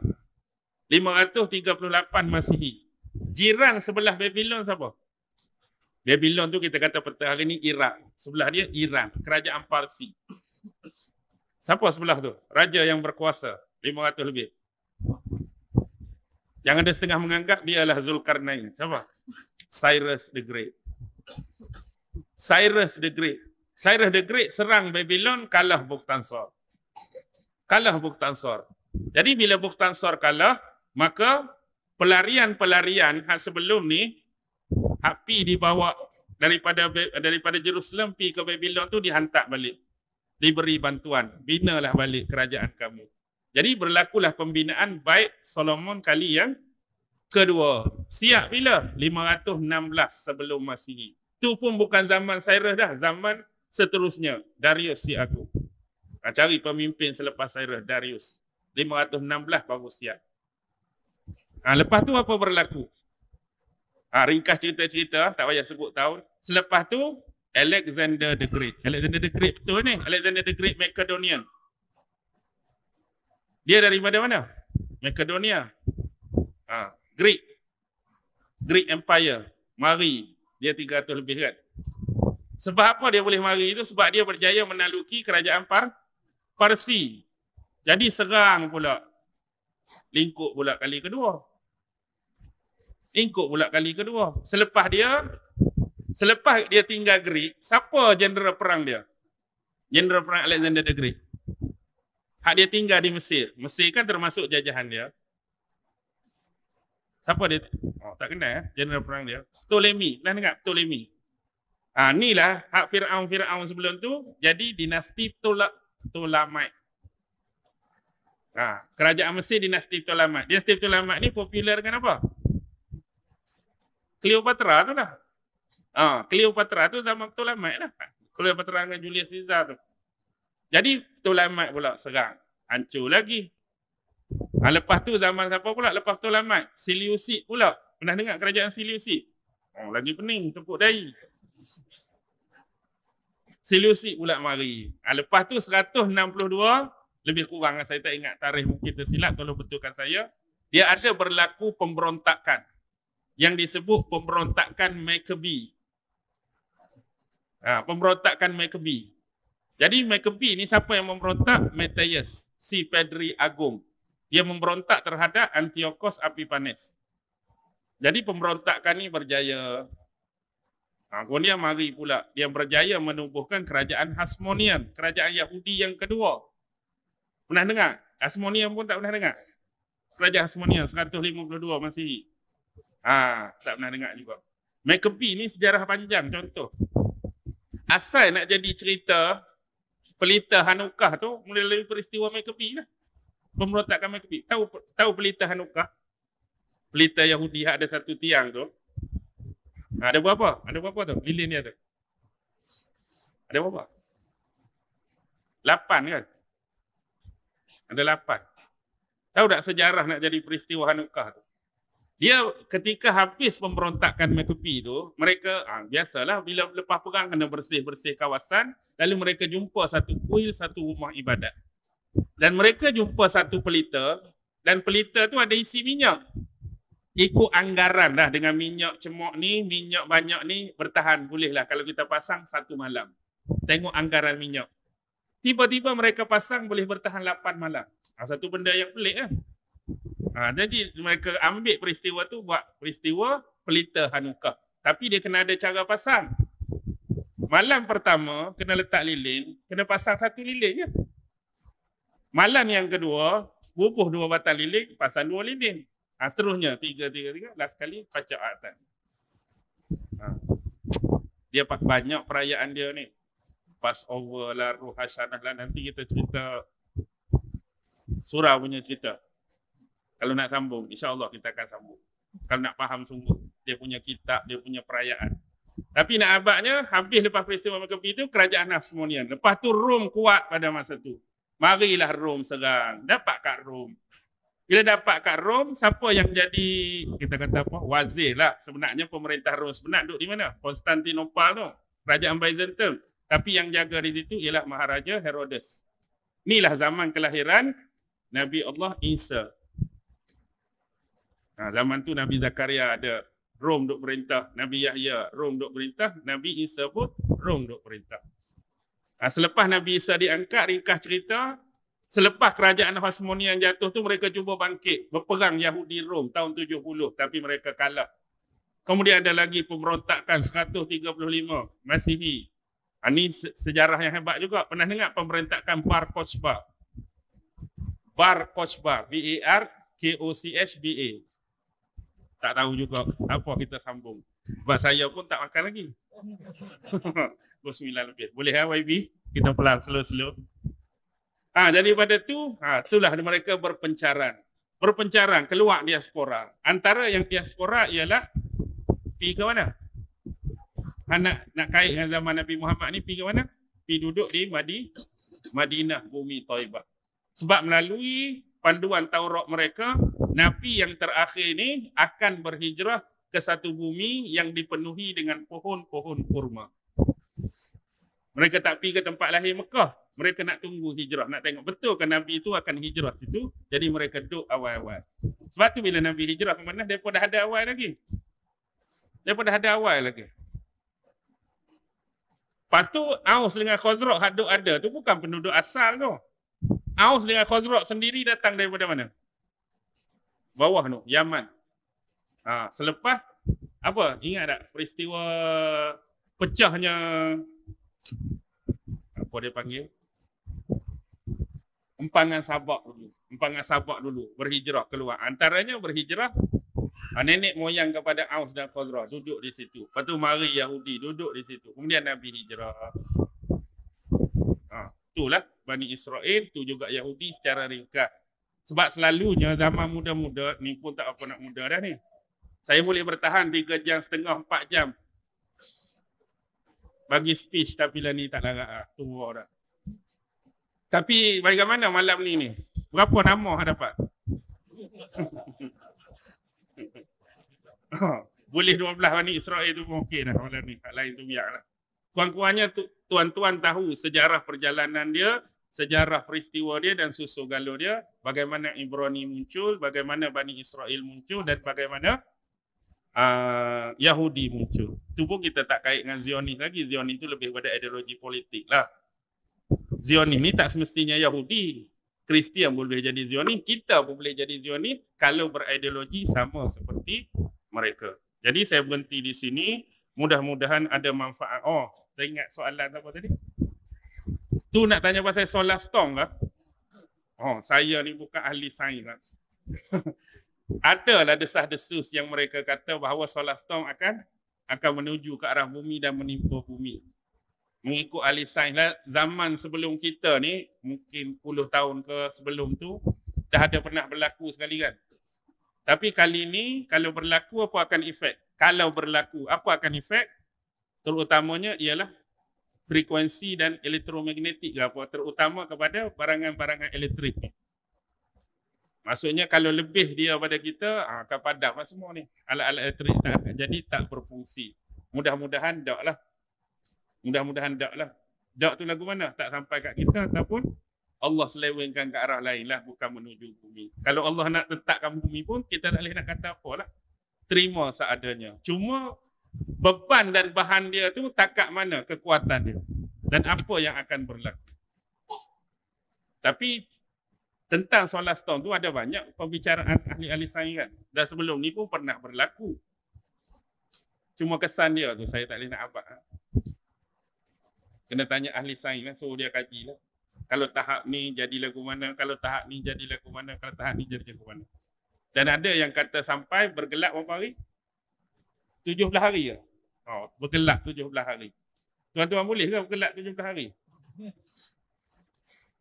538 Masihi. Jiran sebelah Babylon siapa? Babylon tu kita kata peta hari ni Iraq. Sebelah dia Iran, kerajaan Parsi. Siapa sebelah tu? Raja yang berkuasa 500 lebih. Yang ada setengah menganggap dia adalah Zulkarnain. Siapa? Cyrus the Great. Cyrus the Great. Cyrus the Great serang Babylon, kalah Bukhtansor. Kalah Bukhtansor. Jadi bila Bukhtansor kalah, maka pelarian-pelarian sebelum ni pi dibawa daripada Jerusalem pi ke Babylon tu dihantar balik. Diberi bantuan, binalah balik kerajaan kamu. Jadi berlakulah pembinaan Bait Solomon kali yang kedua. Siap bila? 516 sebelum Masihi. Tu pun bukan zaman Cyrus dah, zaman seterusnya, Darius si Agung. Cari pemimpin selepas Cyrus, Darius. 516 baru siap. Lepas tu apa berlaku? Ringkas cerita-cerita, tak payah sebut tahun. Selepas tu, Alexander the Great. Alexander the Great betul ni. Alexander the Great Macedonian. Dia daripada mana? Makedonia. Greek. Greek Empire. Mari. Dia 300 lebih kan. Sebab apa dia boleh mari itu? Sebab dia berjaya menaluki kerajaan Parsi. Jadi serang pula. Lingkup pula kali kedua. Lingkup pula kali kedua. Selepas dia tinggal Greek, siapa jeneral perang dia? Jeneral perang Alexander the Great. Hak dia tinggal di Mesir. Mesir kan termasuk jajahan dia. Siapa dia? Tak kenal ya, jeneral perang dia. Ptolemy. Pernah dengar Ptolemy? Inilah hak Firaun sebelum tu jadi dinasti Ptolemaic. Kerajaan Mesir dinasti Ptolemaic. Dinasti Ptolemaic ni popular dengan apa? Cleopatra tu lah. Cleopatra tu zaman Ptolemaic lah. Cleopatra dengan Julius Caesar tu. Jadi Ptolemaic pula serang. Hancur lagi. Lepas tu zaman siapa pula? Lepas Ptolemaic. Seleucid pula. Pernah dengar kerajaan Seleucid? Lagi pening tepuk dahi. Seleucid pula mari. Lepas tu 162, lebih kurang saya tak ingat tarikh, mungkin tersilap, tolong betulkan saya. Dia ada berlaku pemberontakan yang disebut pemberontakan Maccabee. Pemberontakan Maccabee. Jadi Maccabee ni siapa yang memberontak? Matthias, si Padri Agung. Dia memberontak terhadap Antiochus Epiphanes. Jadi pemberontakan ni berjaya. Kemudian mari pula dia berjaya menubuhkan kerajaan Hasmonean, kerajaan Yahudi yang kedua. Pernah dengar? Hasmonean pun tak pernah dengar. Kerajaan Hasmonean 152 Masihi. Tak pernah dengar juga. Maccabee ni sejarah panjang contoh. Asal nak jadi cerita pelita Hanukkah tu melalui peristiwa Maccabee lah. Pemberontakan Maccabee. Tahu pelita Hanukkah? Pelita Yahudi ada satu tiang tu. Ada berapa? Ada berapa tu? Lilin dia tu. Ada berapa? 8 kan? Ada 8. Tahu tak sejarah nak jadi peristiwa Hanukkah tu? Dia ketika habis pemberontakan Maccabee tu, mereka biasalah bila lepas perang kena bersih-bersih kawasan, lalu mereka jumpa satu kuil, satu rumah ibadat. Dan mereka jumpa satu pelita, dan pelita tu ada isi minyak. Ikut anggaran dah, dengan minyak cemok ni, minyak banyak ni bertahan, bolehlah kalau kita pasang 1 malam. Tengok anggaran minyak. Tiba-tiba mereka pasang boleh bertahan 8 malam. Satu benda yang pelik kan. Jadi mereka ambil peristiwa tu buat peristiwa pelita Hanukkah. Tapi dia kena ada cara pasang. Malam pertama kena letak lilin, kena pasang 1 lilin je. Malam yang kedua, bubuh 2 batang lilin, pasang 2 lilin. Seterusnya 3, last kali pacak atas. Dia banyak perayaan dia ni. Passover lah, Rosh Hashanah lah, nanti kita cerita surah punya cerita. Kalau nak sambung, insya-Allah kita akan sambung. Kalau nak faham sungguh, dia punya kitab, dia punya perayaan. Tapi nak abadnya, habis lepas peristiwa Maccabee itu, kerajaan Hasmonean. Lepas tu Rom kuat pada masa tu. Marilah Rom serang. Dapat kat Rom. Bila dapat kat Rom, siapa yang jadi, kita kata apa, wazir lah. Sebenarnya pemerintah Rom sebenar duduk di mana? Konstantinopel tu. Kerajaan Byzantium. Tapi yang jaga di situ ialah Maharaja Herodes. Inilah zaman kelahiran Nabi Allah Isa. Zaman tu Nabi Zakaria ada, Rom duk perintah. Nabi Yahya, Rom duk perintah. Nabi Isa pun Rom duk perintah. Selepas Nabi Isa diangkat, ringkas cerita, selepas kerajaan Hasmonean jatuh tu, mereka cuba bangkit, berperang Yahudi Rom tahun 70, tapi mereka kalah. Kemudian ada lagi pemberontakan 135 Masihi. Ini sejarah yang hebat juga. Pernah dengar pemberontakan Bar Kokhba? Bar Kokhba, B-A-R-K-O-C-H-B-A. Tak tahu juga apa kita sambung. Sebab saya pun tak makan lagi. Pukul 9 lebih. Boleh ya YB? Kita pelan, slow-slow. Jadi pada tu, itulah mereka berpencaran. Berpencaran, keluar diaspora. Antara yang diaspora ialah pergi ke mana? Nak kait dengan zaman Nabi Muhammad ni pergi ke mana? Pergi duduk di Madinah, bumi Taibah. Sebab melalui panduan Taurat mereka, Nabi yang terakhir ni akan berhijrah ke satu bumi yang dipenuhi dengan pohon-pohon kurma. Mereka tak pergi ke tempat lahir Mekah. Mereka nak tunggu hijrah, nak tengok betul ke Nabi itu akan hijrah situ. Jadi mereka duduk awal-awal. Sebab tu bila Nabi hijrah ke mana, mereka dah ada awal lagi. Mereka dah ada awal lagi. Lepas tu Aus dengan Khazraj haduk ada tu bukan penduduk asal tu. Aus dengan Khazraj sendiri datang daripada mana? Bawah tu, Yaman. Selepas apa? Ingat tak peristiwa pecahnya apa dia panggil? Empangan Sabak dulu. Empangan Sabak dulu berhijrah keluar. Antaranya berhijrah nenek moyang kepada Aus dan Khazraj duduk di situ. Lepas tu mari Yahudi duduk di situ. Kemudian Nabi hijrah. Itulah Bani Israel, tu juga Yahudi secara ringkas. Sebab selalunya zaman muda-muda, ni pun tak apa nak muda dah ni. Saya boleh bertahan 3 jam setengah, 4 jam. Bagi speech tapi lah ni tak larat. Tua dah. Tapi bagaimana malam ni? Berapa nama dapat? Boleh 12 Bani Israel tu pun okey dah malam ni. Hak lain tu biarlah. Kurang-kurangnya tuan-tuan tahu sejarah perjalanan dia, sejarah peristiwa dia dan susu galur dia, bagaimana Ibrani muncul, bagaimana Bani Israel muncul dan bagaimana Yahudi muncul. Itu pun kita tak kait dengan Zionis lagi. Zionis itu lebih pada ideologi politik lah. Zionis ni tak semestinya Yahudi. Kristian boleh jadi Zionis, kita pun boleh jadi Zionis kalau berideologi sama seperti mereka. Jadi saya berhenti di sini. Mudah-mudahan ada manfaat. Saya ingat soalan apa tadi? Tu nak tanya pasal solar storm lah. Saya ni bukan ahli sains. Adalah desas-desus yang mereka kata bahawa solar storm akan menuju ke arah bumi dan menimpa bumi. Mengikut ahli sains lah, zaman sebelum kita ni, mungkin puluh tahun ke sebelum tu, dah ada pernah berlaku sekali kan. Tapi kali ni, kalau berlaku apa akan efek? Kalau berlaku, apa akan efek? Terutamanya ialah frekuensi dan elektromagnetik terutama kepada barangan-barangan elektrik ni. Maksudnya kalau lebih dia pada kita, akan padam lah semua ni. Alat-alat elektrik tak akan jadi tak berfungsi. Mudah-mudahan tak lah. Mudah-mudahan tak lah. Tak tu lagu mana? Tak sampai kat kita ataupun Allah selewengkan ke arah lain lah, bukan menuju bumi. Kalau Allah nak letakkan bumi pun, kita tak boleh nak kata apa lah. Terima seadanya. Cuma beban dan bahan dia tu takat mana kekuatan dia. Dan apa yang akan berlaku. Tapi tentang solar storm tu ada banyak pembicaraan ahli-ahli sains kan. Dan sebelum ni pun pernah berlaku. Cuma kesan dia tu saya tak boleh nak abad. Kena tanya ahli sains lah, suruh dia kaji lah. Kalau tahap ni jadi lagu mana, kalau tahap ni jadi lagu mana, kalau tahap ni jadi lagu mana. Dan ada yang kata sampai bergelap berapa hari? 17 hari ke? Bergelap 17 hari. Tuan-tuan boleh ke bergelap 17 hari?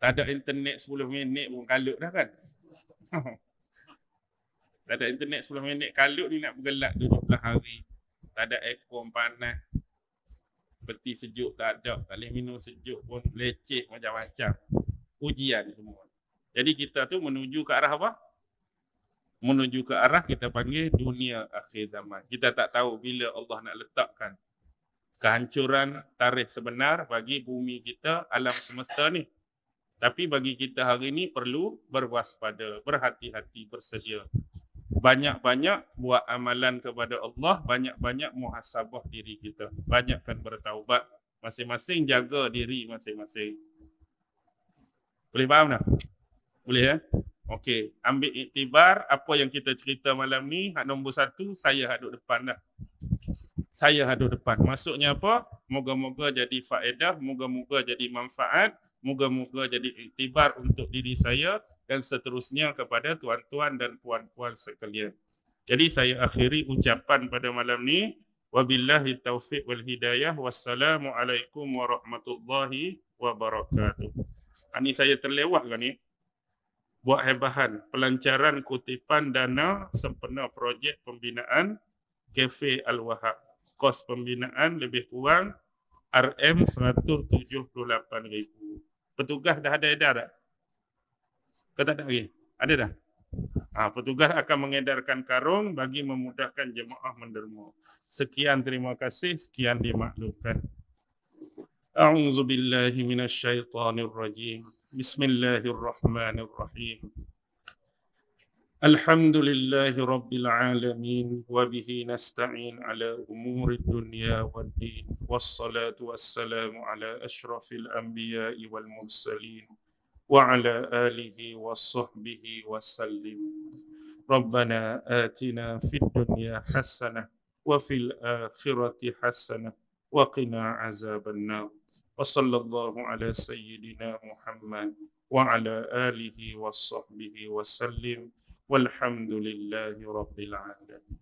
Tak ada internet 10 minit pun kalut dah kan? Tak ada internet 10 minit kalut ni nak bergelap 17 hari. Tak ada aircon panas. Peti sejuk tak ada. Tak boleh minum sejuk pun leceh macam-macam. Ujian semua. Jadi kita tu menuju ke arah apa? Menuju ke arah kita panggil dunia akhir zaman. Kita tak tahu bila Allah nak letakkan kehancuran tarikh sebenar bagi bumi kita, alam semesta ni. Tapi bagi kita hari ini perlu berwaspada, berhati-hati, bersedia. Banyak-banyak buat amalan kepada Allah, banyak-banyak muhasabah diri kita. Banyakkan bertaubat, masing-masing jaga diri masing-masing. Boleh faham tak? Boleh ya? Okey, ambil iktibar apa yang kita cerita malam ni. Hak nombor 1, saya hak duduk depan dah. saya hadu depan. Maksudnya apa? Moga-moga jadi faedah, moga-moga jadi manfaat, moga-moga jadi iktibar untuk diri saya dan seterusnya kepada tuan-tuan dan puan-puan sekalian. Jadi saya akhiri ucapan pada malam ni. Wabillahi taufiq wal hidayah. Wassalamualaikum warahmatullahi wabarakatuh. Ini saya terlewat kan ni? Buat hebahan pelancaran kutipan dana sempena projek pembinaan Cafe Al-Wahab. Kos pembinaan lebih kurang RM178,000. Petugas dah ada edar tak? Kau tak ada lagi? Ada dah? Petugas akan mengedarkan karung bagi memudahkan jemaah menderma. Sekian, terima kasih. Sekian dimaklumkan. A'udzubillahi minasyaitonirrajim. Bismillahirrahmanirrahim. Alhamdulillahi Rabbil Alamin. Wabihi nasta'in ala umuri dunya wad din. Wassalatu wassalamu ala ashrafil anbiya'i wal mursalin. Wa ala alihi wa sahbihi wa sallim. Rabbana atina fid dunya hasanah wa fil akhirati hasanah wa qina azaban nar. Wa sallallahu ala sayyidina Muhammad wa ala alihi wa sahbihi wa sallim. Walhamdulillahi Rabbil Alamin.